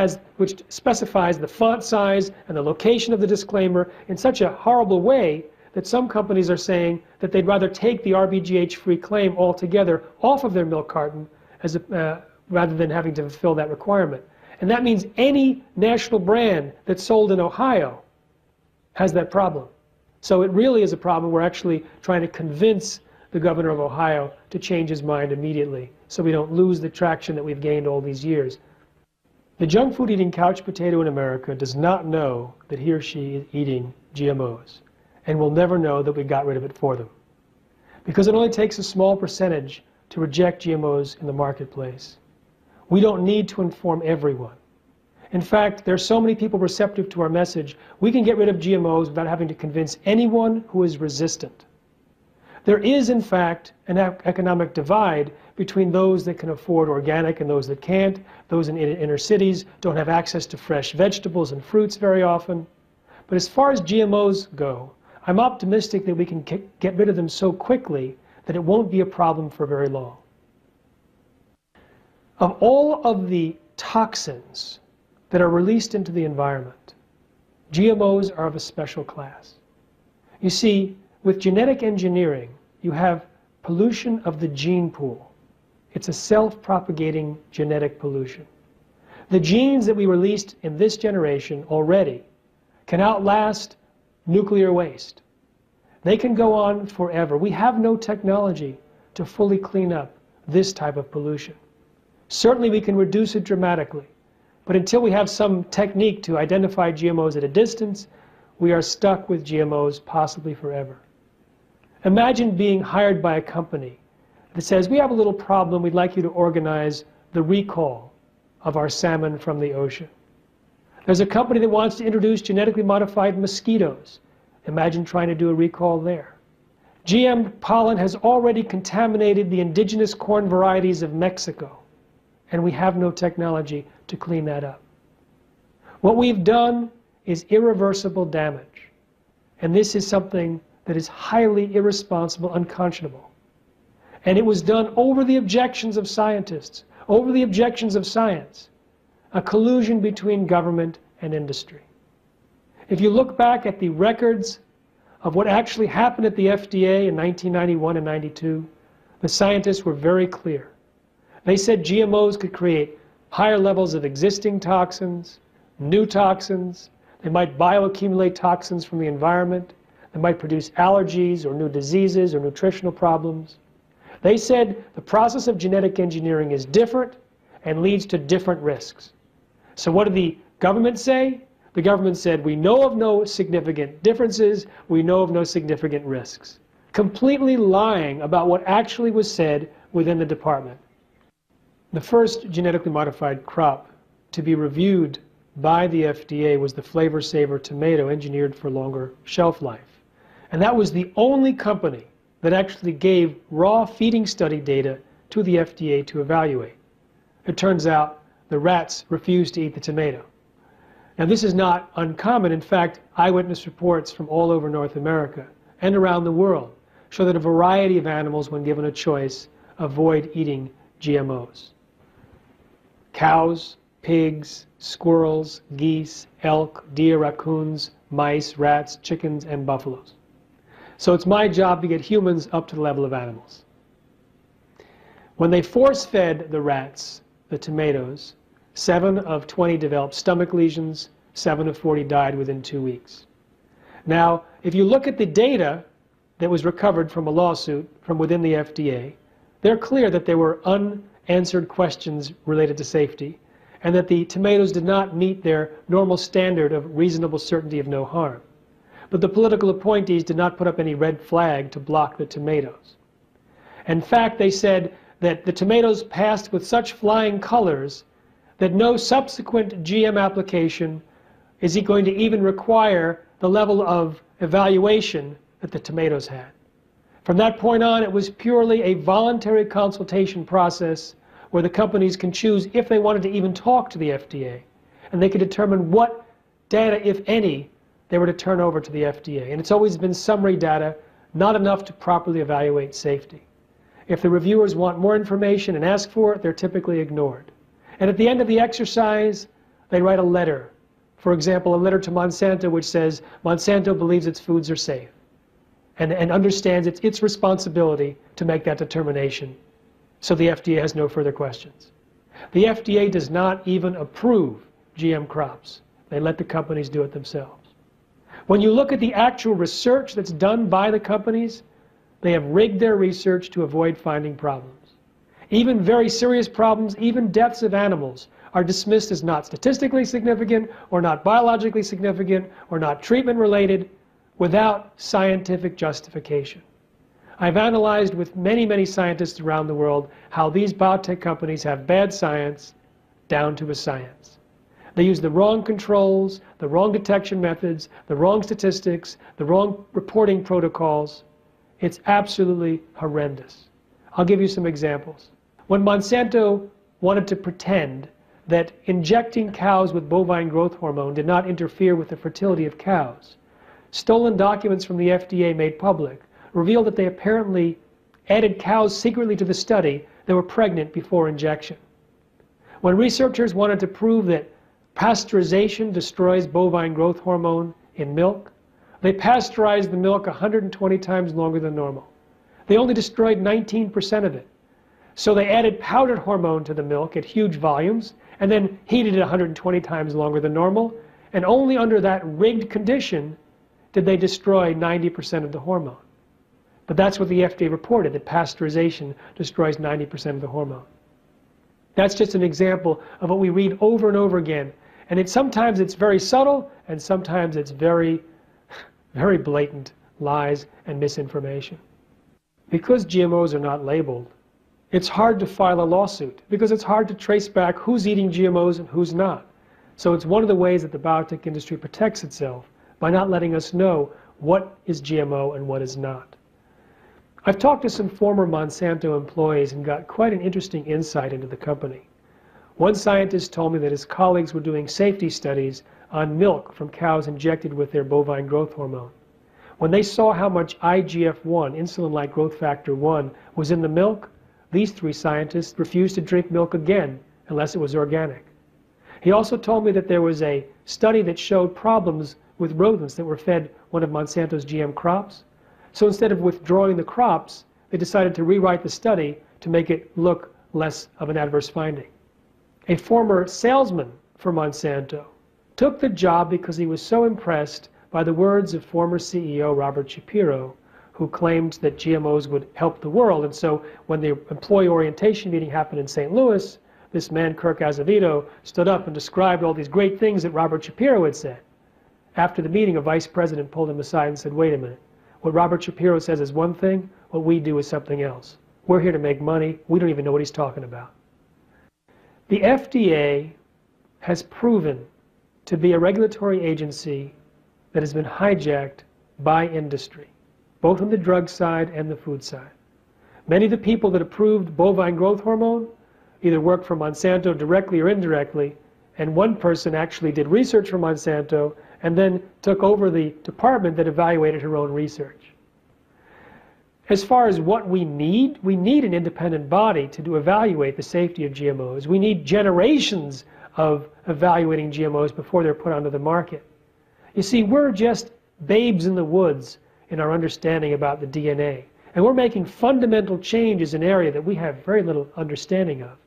specifies the font size and the location of the disclaimer in such a horrible way that some companies are saying that they'd rather take the RBGH-free claim altogether off of their milk carton rather than having to fulfill that requirement. And that means any national brand that's sold in Ohio has that problem. So it really is a problem. We're actually trying to convince the governor of Ohio to change his mind immediately so we don't lose the traction that we've gained all these years. The junk food eating couch potato in America does not know that he or she is eating GMOs and will never know that we got rid of it for them. Because it only takes a small percentage to reject GMOs in the marketplace. We don't need to inform everyone. In fact, there are so many people receptive to our message, we can get rid of GMOs without having to convince anyone who is resistant. There is, in fact, an economic divide between those that can afford organic and those that can't. Those in inner cities don't have access to fresh vegetables and fruits very often. But as far as GMOs go, I'm optimistic that we can get rid of them so quickly that it won't be a problem for very long. Of all of the toxins that are released into the environment, GMOs are of a special class. You see, with genetic engineering, you have pollution of the gene pool. It's a self-propagating genetic pollution. The genes that we released in this generation already can outlast nuclear waste. They can go on forever. We have no technology to fully clean up this type of pollution. Certainly we can reduce it dramatically, but until we have some technique to identify GMOs at a distance, we are stuck with GMOs possibly forever. Imagine being hired by a company that says, we have a little problem, we'd like you to organize the recall of our salmon from the ocean. There's a company that wants to introduce genetically modified mosquitoes. Imagine trying to do a recall there. GM pollen has already contaminated the indigenous corn varieties of Mexico, and we have no technology to clean that up. What we've done is irreversible damage, and this is something that is highly irresponsible, unconscionable. And it was done over the objections of scientists, over the objections of science, a collusion between government and industry. If you look back at the records of what actually happened at the FDA in 1991 and 92, the scientists were very clear. They said GMOs could create higher levels of existing toxins, new toxins, they might bioaccumulate toxins from the environment, they might produce allergies or new diseases or nutritional problems. They said the process of genetic engineering is different and leads to different risks. So what did the government say? The government said, we know of no significant differences, we know of no significant risks. Completely lying about what actually was said within the department. The first genetically modified crop to be reviewed by the FDA was the Flavor Saver tomato, engineered for longer shelf life. And that was the only company that actually gave raw feeding study data to the FDA to evaluate. It turns out the rats refused to eat the tomato. Now this is not uncommon. In fact, eyewitness reports from all over North America and around the world show that a variety of animals, when given a choice, avoid eating GMOs. Cows, pigs, squirrels, geese, elk, deer, raccoons, mice, rats, chickens, and buffaloes. So it's my job to get humans up to the level of animals. When they force-fed the rats the tomatoes, 7 of 20 developed stomach lesions, 7 of 40 died within 2 weeks. Now, if you look at the data that was recovered from a lawsuit from within the FDA, they're clear that there were unanswered questions related to safety, and that the tomatoes did not meet their normal standard of reasonable certainty of no harm. But the political appointees did not put up any red flag to block the tomatoes. In fact, they said that the tomatoes passed with such flying colors that no subsequent GM application is going to even require the level of evaluation that the tomatoes had. From that point on, it was purely a voluntary consultation process where the companies can choose if they wanted to even talk to the FDA, and they could determine what data, if any, they were to turn over to the FDA. And it's always been summary data, not enough to properly evaluate safety. If the reviewers want more information and ask for it, they're typically ignored. And at the end of the exercise, they write a letter. For example, a letter to Monsanto which says, Monsanto believes its foods are safe and understands it's its responsibility to make that determination. So the FDA has no further questions. The FDA does not even approve GM crops. They let the companies do it themselves. When you look at the actual research that's done by the companies, they have rigged their research to avoid finding problems. Even very serious problems, even deaths of animals, are dismissed as not statistically significant or not biologically significant or not treatment related without scientific justification. I've analyzed with many, many scientists around the world how these biotech companies have bad science down to a science. They use the wrong controls, the wrong detection methods, the wrong statistics, the wrong reporting protocols. It's absolutely horrendous. I'll give you some examples. When Monsanto wanted to pretend that injecting cows with bovine growth hormone did not interfere with the fertility of cows, stolen documents from the FDA made public revealed that they apparently added cows secretly to the study that were pregnant before injection. When researchers wanted to prove that pasteurization destroys bovine growth hormone in milk, they pasteurized the milk 120 times longer than normal. They only destroyed 19% of it. So they added powdered hormone to the milk at huge volumes and then heated it 120 times longer than normal. And only under that rigged condition did they destroy 90% of the hormone. But that's what the FDA reported, that pasteurization destroys 90% of the hormone. That's just an example of what we read over and over again. And sometimes it's very subtle, and sometimes it's very, very blatant lies and misinformation. Because GMOs are not labeled, it's hard to file a lawsuit, because it's hard to trace back who's eating GMOs and who's not. So it's one of the ways that the biotech industry protects itself, by not letting us know what is GMO and what is not. I've talked to some former Monsanto employees and got quite an interesting insight into the company. One scientist told me that his colleagues were doing safety studies on milk from cows injected with their bovine growth hormone. When they saw how much IGF-1, insulin-like growth factor 1, was in the milk, these 3 scientists refused to drink milk again unless it was organic. He also told me that there was a study that showed problems with rodents that were fed one of Monsanto's GM crops. So instead of withdrawing the crops, they decided to rewrite the study to make it look less of an adverse finding. A former salesman for Monsanto took the job because he was so impressed by the words of former CEO Robert Shapiro, who claimed that GMOs would help the world. And so when the employee orientation meeting happened in St. Louis, this man, Kirk Azevedo, stood up and described all these great things that Robert Shapiro had said. After the meeting, a vice president pulled him aside and said, "Wait a minute. What Robert Shapiro says is one thing, what we do is something else. We're here to make money. We don't even know what he's talking about." The FDA has proven to be a regulatory agency that has been hijacked by industry, both on the drug side and the food side. Many of the people that approved bovine growth hormone either worked for Monsanto directly or indirectly, and one person actually did research for Monsanto and then took over the department that evaluated her own research. As far as what we need an independent body to evaluate the safety of GMOs. We need generations of evaluating GMOs before they're put onto the market. You see, we're just babes in the woods in our understanding about the DNA. And we're making fundamental changes in an area that we have very little understanding of.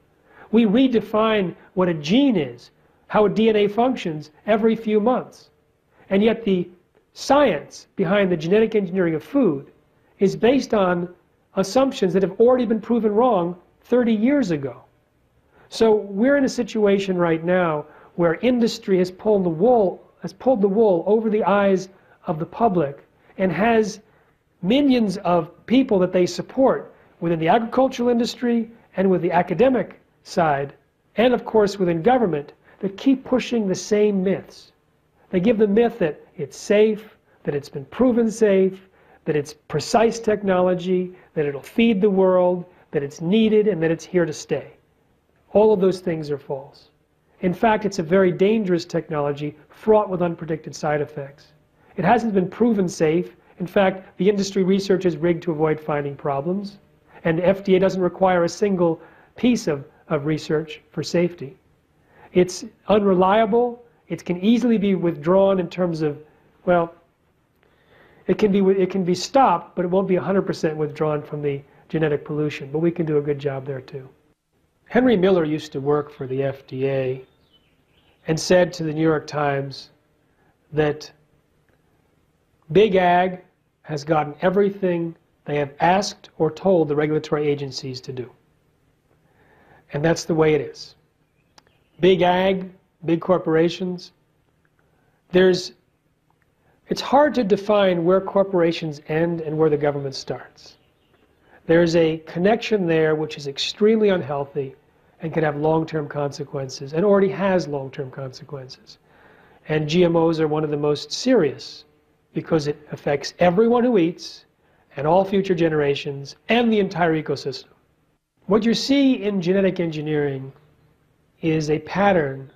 We redefine what a gene is, how a DNA functions every few months. And yet the science behind the genetic engineering of food is based on assumptions that have already been proven wrong 30 years ago. So we're in a situation right now where industry has pulled the wool over the eyes of the public and has millions of people that they support within the agricultural industry and with the academic side, and of course within government, that keep pushing the same myths. They give the myth that it's safe, that it's been proven safe, that it's precise technology, that it'll feed the world, that it's needed, and that it's here to stay. All of those things are false. In fact, it's a very dangerous technology fraught with unpredicted side effects. It hasn't been proven safe. In fact, the industry research is rigged to avoid finding problems, and the FDA doesn't require a single piece of research for safety. It's unreliable. It can easily be withdrawn in terms of, well, it can be stopped, but it won't be 100% withdrawn from the genetic pollution. But we can do a good job there too. Henry Miller used to work for the FDA and said to the New York Times that Big Ag has gotten everything they have asked or told the regulatory agencies to do. And that's the way it is. Big Ag, big corporations, it's hard to define where corporations end and where the government starts. There's a connection there which is extremely unhealthy and can have long-term consequences, and already has long-term consequences. And GMOs are one of the most serious because it affects everyone who eats and all future generations and the entire ecosystem. What you see in genetic engineering is a pattern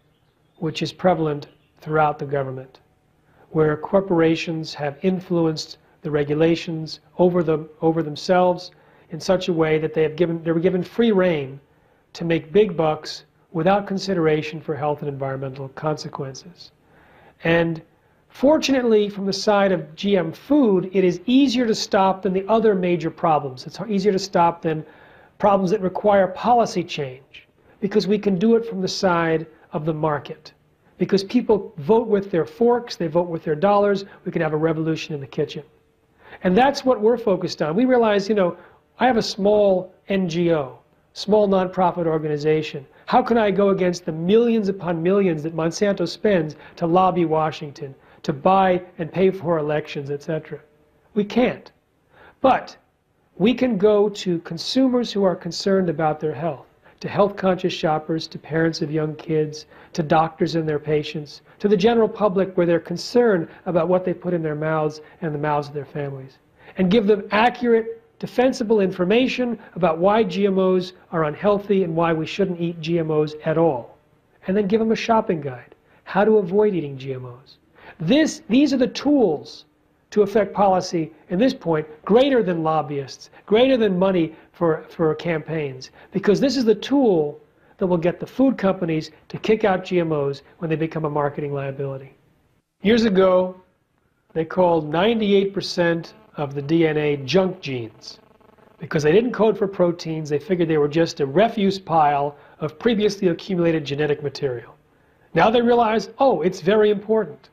which is prevalent throughout the government. where corporations have influenced the regulations over themselves in such a way that they were given free rein to make big bucks without consideration for health and environmental consequences. And fortunately, from the side of GM food, it is easier to stop than the other major problems. It's easier to stop than problems that require policy change, because we can do it from the side of the market. Because people vote with their forks, they vote with their dollars, we can have a revolution in the kitchen. And that's what we're focused on. We realize, you know, I have a small NGO, small nonprofit organization. How can I go against the millions upon millions that Monsanto spends to lobby Washington, to buy and pay for elections, etc.? We can't. But we can go to consumers who are concerned about their health, to health-conscious shoppers, to parents of young kids, to doctors and their patients, to the general public where they're concerned about what they put in their mouths and the mouths of their families, and give them accurate, defensible information about why GMOs are unhealthy and why we shouldn't eat GMOs at all. And then give them a shopping guide, how to avoid eating GMOs. These are the tools to affect policy, at this point, greater than lobbyists, greater than money for campaigns, because this is the tool that will get the food companies to kick out GMOs when they become a marketing liability. Years ago, they called 98% of the DNA junk genes because they didn't code for proteins. They figured they were just a refuse pile of previously accumulated genetic material. Now they realize, oh, it's very important.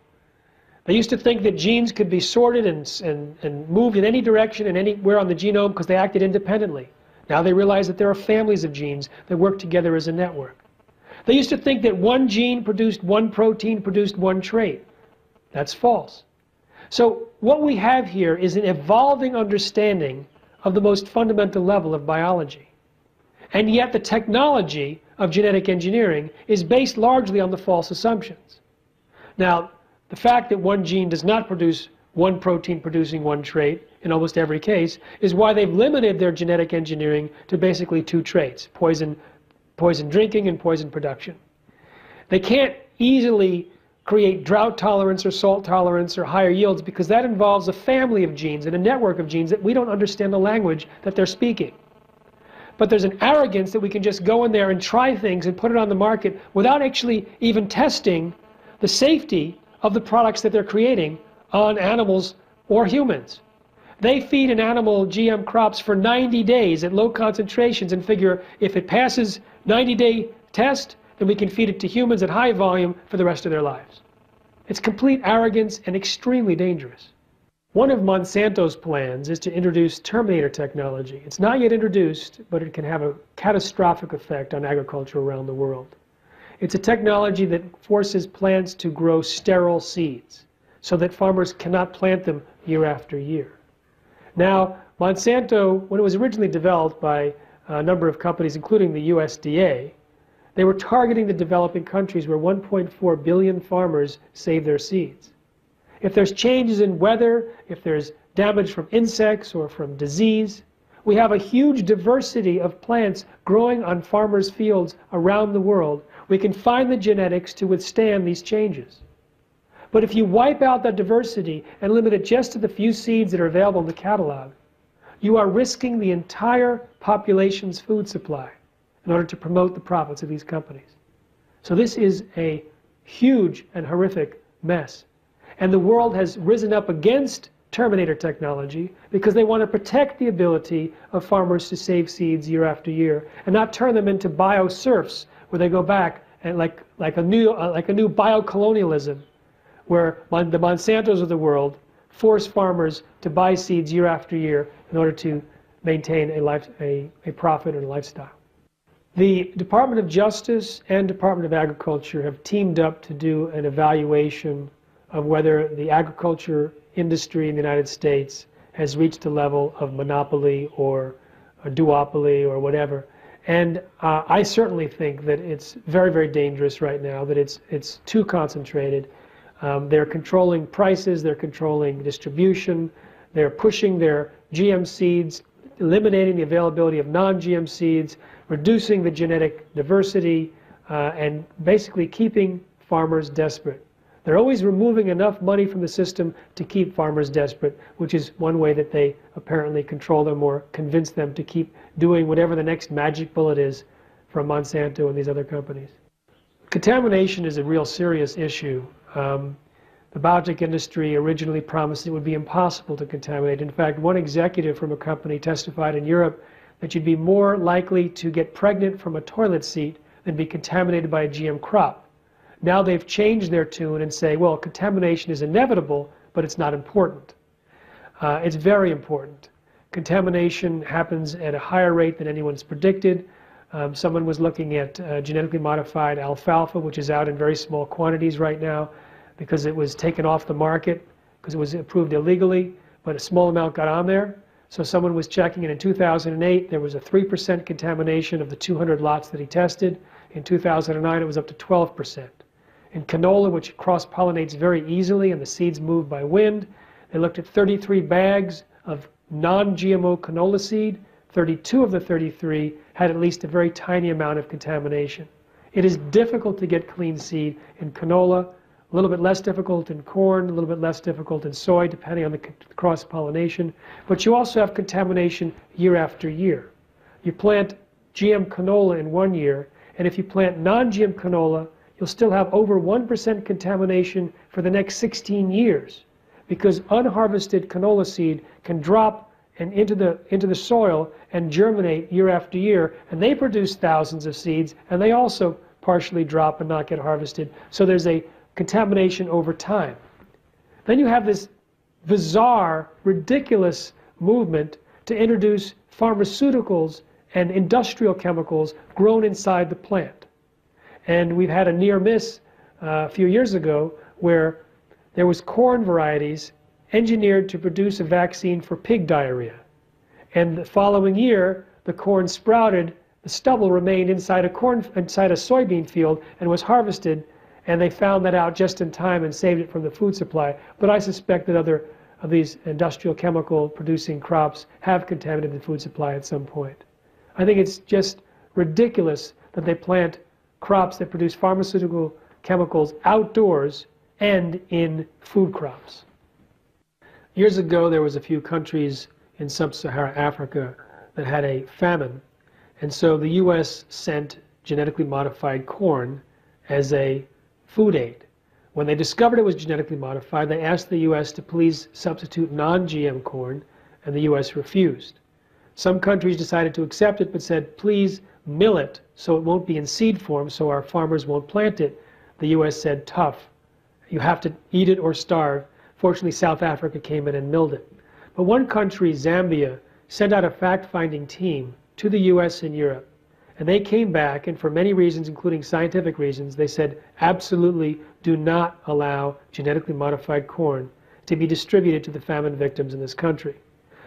They used to think that genes could be sorted and moved in any direction and anywhere on the genome because they acted independently. Now they realize that there are families of genes that work together as a network. They used to think that one gene produced one protein, produced one trait. That's false. So what we have here is an evolving understanding of the most fundamental level of biology. And yet the technology of genetic engineering is based largely on the false assumptions. Now, the fact that one gene does not produce one protein producing one trait in almost every case is why they've limited their genetic engineering to basically two traits, poison drinking and poison production. They can't easily create drought tolerance or salt tolerance or higher yields because that involves a family of genes and a network of genes that we don't understand the language that they're speaking. But there's an arrogance that we can just go in there and try things and put it on the market without actually even testing the safety of the products that they're creating on animals or humans. They feed an animal GM crops for 90 days at low concentrations and figure if it passes 90-day test, then we can feed it to humans at high volume for the rest of their lives. It's complete arrogance and extremely dangerous. One of Monsanto's plans is to introduce Terminator technology. It's not yet introduced, but it can have a catastrophic effect on agriculture around the world. It's a technology that forces plants to grow sterile seeds so that farmers cannot plant them year after year. Now, Monsanto, when it was originally developed by a number of companies, including the USDA, they were targeting the developing countries where 1.4 billion farmers save their seeds. If there's changes in weather, if there's damage from insects or from disease, we have a huge diversity of plants growing on farmers' fields around the world. We can find the genetics to withstand these changes. But if you wipe out that diversity and limit it just to the few seeds that are available in the catalog, you are risking the entire population's food supply in order to promote the profits of these companies. So this is a huge and horrific mess. And the world has risen up against Terminator technology because they want to protect the ability of farmers to save seeds year after year and not turn them into bioserfs where they go back and like a new biocolonialism where the Monsantos of the world force farmers to buy seeds year after year in order to maintain a profit and a lifestyle. The Department of Justice and Department of Agriculture have teamed up to do an evaluation of whether the agriculture industry in the United States has reached a level of monopoly or a duopoly or whatever. And I certainly think that it's very, very dangerous right now, that it's too concentrated. They're controlling prices, they're controlling distribution, they're pushing their GM seeds, eliminating the availability of non-GM seeds, reducing the genetic diversity, and basically keeping farmers desperate. They're always removing enough money from the system to keep farmers desperate, which is one way that they apparently control them or convince them to keep doing whatever the next magic bullet is from Monsanto and these other companies. Contamination is a real serious issue. The biotech industry originally promised it would be impossible to contaminate. In fact, one executive from a company testified in Europe that you'd be more likely to get pregnant from a toilet seat than be contaminated by a GM crop. Now they've changed their tune and say, well, contamination is inevitable, but it's not important. It's very important. Contamination happens at a higher rate than anyone's predicted. Someone was looking at genetically modified alfalfa, which is out in very small quantities right now, because it was taken off the market, because it was approved illegally, but a small amount got on there. So someone was checking, and in 2008, there was a 3% contamination of the 200 lots that he tested. In 2009, it was up to 12%. In canola, which cross-pollinates very easily, and the seeds move by wind, they looked at 33 bags of non-GMO canola seed. 32 of the 33 had at least a very tiny amount of contamination. It is difficult to get clean seed in canola, a little bit less difficult in corn, a little bit less difficult in soy, depending on the cross-pollination. But you also have contamination year after year. You plant GM canola in one year, and if you plant non-GM canola, you'll still have over 1% contamination for the next 16 years, because unharvested canola seed can drop and into the soil and germinate year after year, and they produce thousands of seeds, and they also partially drop and not get harvested. So there's a contamination over time. Then you have this bizarre, ridiculous movement to introduce pharmaceuticals and industrial chemicals grown inside the plant. And we've had a near miss a few years ago where there was corn varieties engineered to produce a vaccine for pig diarrhea. And the following year, the corn sprouted, the stubble remained inside a soybean field and was harvested, and they found that out just in time and saved it from the food supply. But I suspect that other of these industrial chemical producing crops have contaminated the food supply at some point. I think it's just ridiculous that they plant crops that produce pharmaceutical chemicals outdoors and in food crops. Years ago, there was a few countries in sub-Saharan Africa that had a famine, and so the U.S. sent genetically modified corn as a food aid. When they discovered it was genetically modified, they asked the U.S. to please substitute non-GM corn, and the U.S. refused. Some countries decided to accept it, but said, please mill it so it won't be in seed form, so our farmers won't plant it. The U.S. said, tough. You have to eat it or starve. Fortunately, South Africa came in and milled it. But one country, Zambia, sent out a fact-finding team to the U.S. and Europe. And they came back, and for many reasons, including scientific reasons, they said, absolutely do not allow genetically modified corn to be distributed to the famine victims in this country.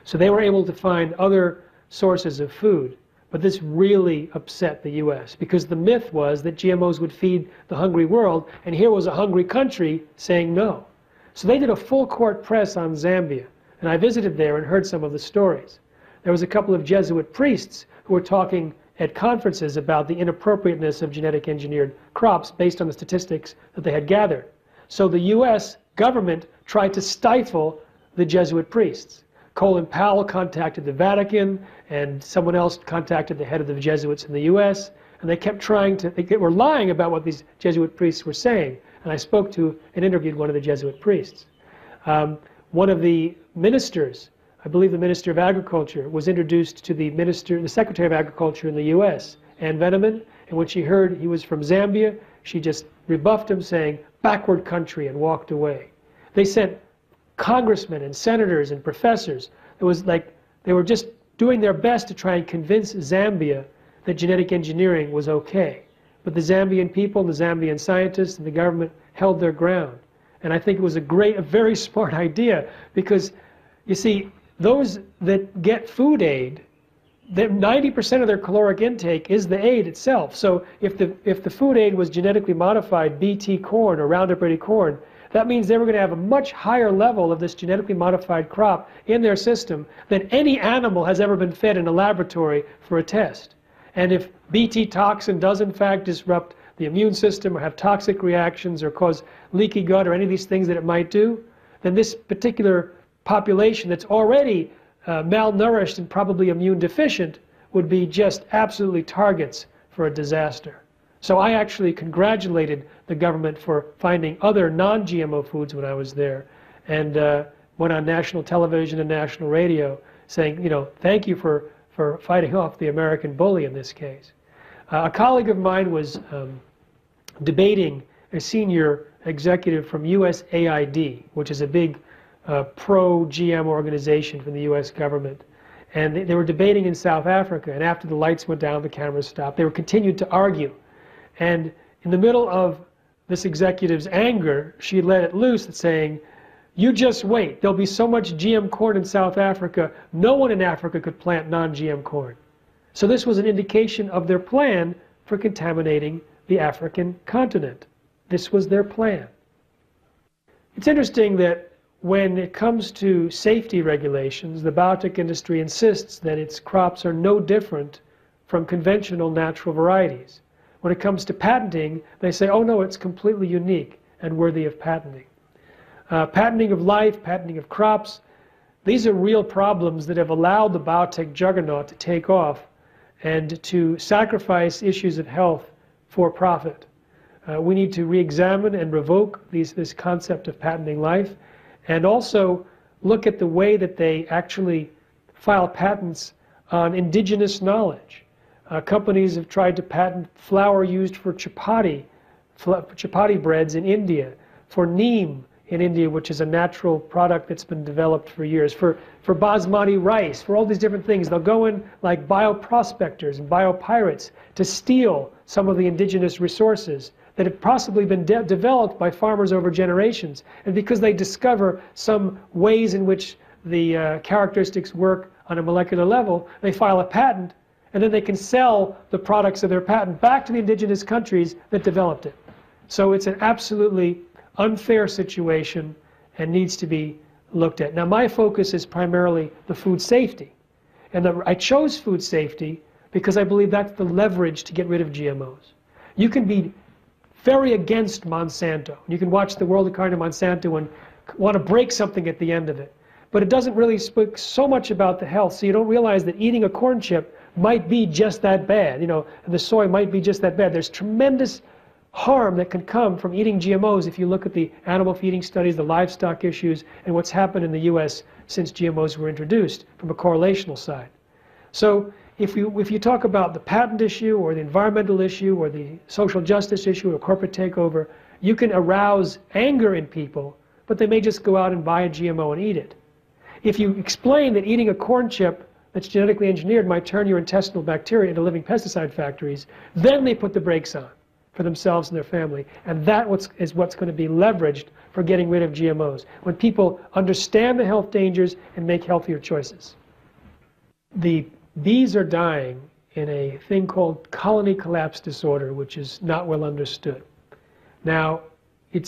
So they were able to find other sources of food. But this really upset the U.S. because the myth was that GMOs would feed the hungry world, and here was a hungry country saying no. So they did a full-court press on Zambia, and I visited there and heard some of the stories. There was a couple of Jesuit priests who were talking at conferences about the inappropriateness of genetic engineered crops based on the statistics that they had gathered. So the U.S. government tried to stifle the Jesuit priests. Colin Powell contacted the Vatican, and someone else contacted the head of the Jesuits in the U.S., and they kept trying to, they were lying about what these Jesuit priests were saying. And I spoke to and interviewed one of the Jesuit priests. One of the ministers, I believe the Minister of Agriculture, was introduced to the Secretary of Agriculture in the U.S., Ann Veneman, and when she heard he was from Zambia, she just rebuffed him, saying, backward country, and walked away. They sent congressmen and senators and professors. It was like they were just doing their best to try and convince Zambia that genetic engineering was okay. But the Zambian people, the Zambian scientists, and the government held their ground. And I think it was a very smart idea, because, you see, those that get food aid, 90% of their caloric intake is the aid itself. So if the food aid was genetically modified BT corn or Roundup Ready corn, that means they were going to have a much higher level of this genetically modified crop in their system than any animal has ever been fed in a laboratory for a test. And if BT toxin does in fact disrupt the immune system or have toxic reactions or cause leaky gut or any of these things that it might do, then this particular population that's already malnourished and probably immune deficient would be just absolutely targets for a disaster. So I actually congratulated the government for finding other non-GMO foods when I was there, and went on national television and national radio saying, you know, thank you for fighting off the American bully in this case. A colleague of mine was debating a senior executive from USAID, which is a big pro-GM organization from the US government. And they were debating in South Africa, and after the lights went down, the cameras stopped. They were continued to argue. And in the middle of this executive's anger, she let it loose saying, you just wait. There'll be so much GM corn in South Africa, no one in Africa could plant non-GM corn. So this was an indication of their plan for contaminating the African continent. This was their plan. It's interesting that when it comes to safety regulations, the biotech industry insists that its crops are no different from conventional natural varieties. When it comes to patenting, they say, oh no, it's completely unique and worthy of patenting. Patenting of life, patenting of crops, these are real problems that have allowed the biotech juggernaut to take off and to sacrifice issues of health for profit. We need to re-examine and revoke this concept of patenting life, and also look at the way that they actually file patents on indigenous knowledge. Companies have tried to patent flour used for chapati breads in India, for neem in India, which is a natural product that's been developed for years, for basmati rice, for all these different things. They'll go in like bioprospectors and biopirates to steal some of the indigenous resources that have possibly been developed by farmers over generations. And because they discover some ways in which the characteristics work on a molecular level, they file a patent, and then they can sell the products of their patent back to the indigenous countries that developed it. So it's an absolutely unfair situation and needs to be looked at. Now, my focus is primarily the food safety. And I chose food safety because I believe that's the leverage to get rid of GMOs. You can be very against Monsanto. You can watch the World According to Monsanto and want to break something at the end of it. But it doesn't really speak so much about the health, so you don't realize that eating a corn chip might be just that bad. You know, the soy might be just that bad. There's tremendous harm that can come from eating GMOs if you look at the animal feeding studies, the livestock issues, and what's happened in the US since GMOs were introduced from a correlational side. So if you talk about the patent issue or the environmental issue or the social justice issue or corporate takeover, you can arouse anger in people, but they may just go out and buy a GMO and eat it. If you explain that eating a corn chip that's genetically engineered might turn your intestinal bacteria into living pesticide factories, then they put the brakes on for themselves and their family. And that is what's going to be leveraged for getting rid of GMOs, when people understand the health dangers and make healthier choices. The bees are dying in a thing called colony collapse disorder, which is not well understood. Now, in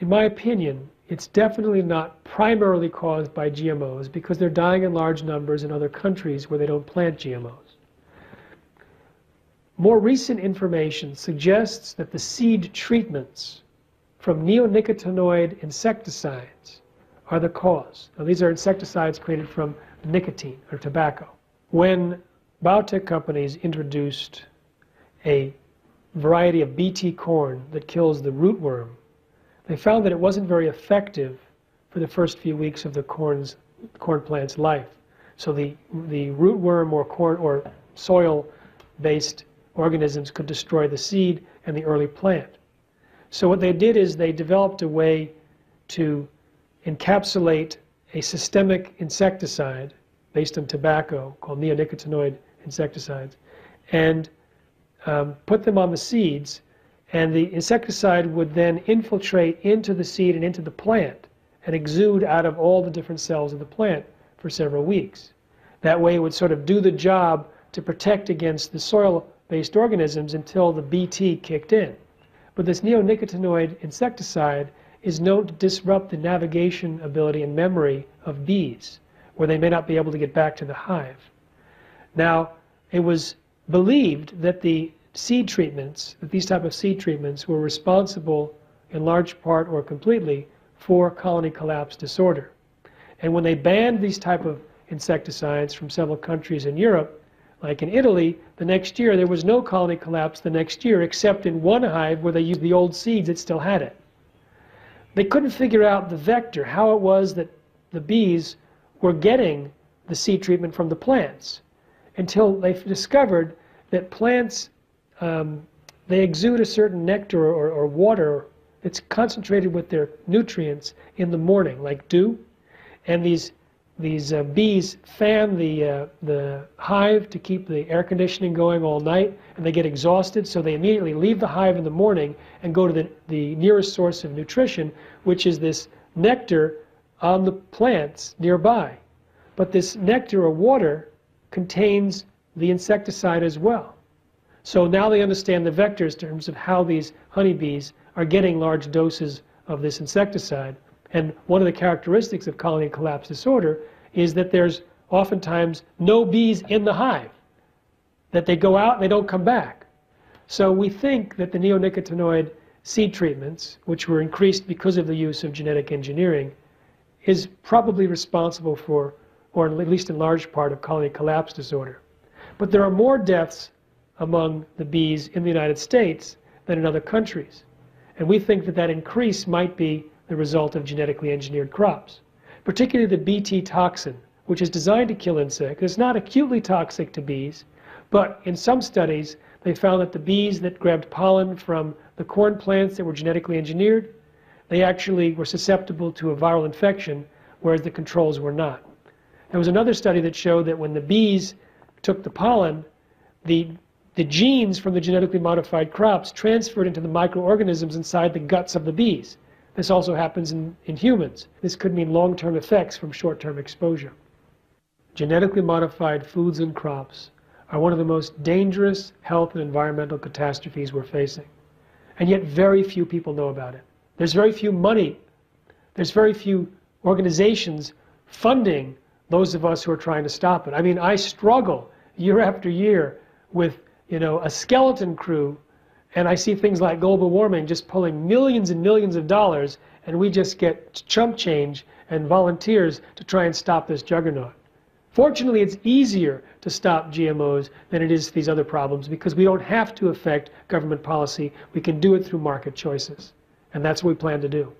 my opinion, it's definitely not primarily caused by GMOs, because they're dying in large numbers in other countries where they don't plant GMOs. More recent information suggests that the seed treatments from neonicotinoid insecticides are the cause. Now, these are insecticides created from nicotine or tobacco. When biotech companies introduced a variety of Bt corn that kills the rootworm, they found that it wasn't very effective for the first few weeks of the corn plant's life. So the rootworm or corn or soil-based organisms could destroy the seed and the early plant. So what they did is they developed a way to encapsulate a systemic insecticide based on tobacco called neonicotinoid insecticides and put them on the seeds, and the insecticide would then infiltrate into the seed and into the plant and exude out of all the different cells of the plant for several weeks. That way it would sort of do the job to protect against the soil-based organisms until the Bt kicked in. But this neonicotinoid insecticide is known to disrupt the navigation ability and memory of bees, where they may not be able to get back to the hive. Now, it was believed that the seed treatments, that these type of seed treatments were responsible in large part or completely for colony collapse disorder. And when they banned these type of insecticides from several countries in Europe, like in Italy, the next year there was no colony collapse the next year, except in one hive where they used the old seeds that still had it. They couldn't figure out the vector, how it was that the bees were getting the seed treatment from the plants, until they discovered that plants, they exude a certain nectar or water that's concentrated with their nutrients in the morning, like dew. And these bees fan the hive to keep the air conditioning going all night, and they get exhausted, so they immediately leave the hive in the morning and go to the nearest source of nutrition, which is this nectar on the plants nearby. But this nectar or water contains the insecticide as well. So now they understand the vectors in terms of how these honeybees are getting large doses of this insecticide. And one of the characteristics of colony collapse disorder is that there's oftentimes no bees in the hive, that they go out and they don't come back. So we think that the neonicotinoid seed treatments, which were increased because of the use of genetic engineering, is probably responsible for, or at least in large part, of colony collapse disorder. But there are more deaths among the bees in the United States than in other countries. And we think that that increase might be the result of genetically engineered crops, particularly the Bt toxin, which is designed to kill insects. It's not acutely toxic to bees, but in some studies they found that the bees that grabbed pollen from the corn plants that were genetically engineered, they actually were susceptible to a viral infection, whereas the controls were not. There was another study that showed that when the bees took the pollen, the genes from the genetically modified crops transferred into the microorganisms inside the guts of the bees. This also happens in humans. This could mean long-term effects from short-term exposure. Genetically modified foods and crops are one of the most dangerous health and environmental catastrophes we're facing. And yet very few people know about it. There's very few money. There's very few organizations funding those of us who are trying to stop it. I mean, I struggle year after year with, a skeleton crew, and I see things like global warming just pulling millions and millions of dollars, and we just get chump change and volunteers to try and stop this juggernaut. Fortunately, it's easier to stop GMOs than it is these other problems, because we don't have to affect government policy. We can do it through market choices. And that's what we plan to do.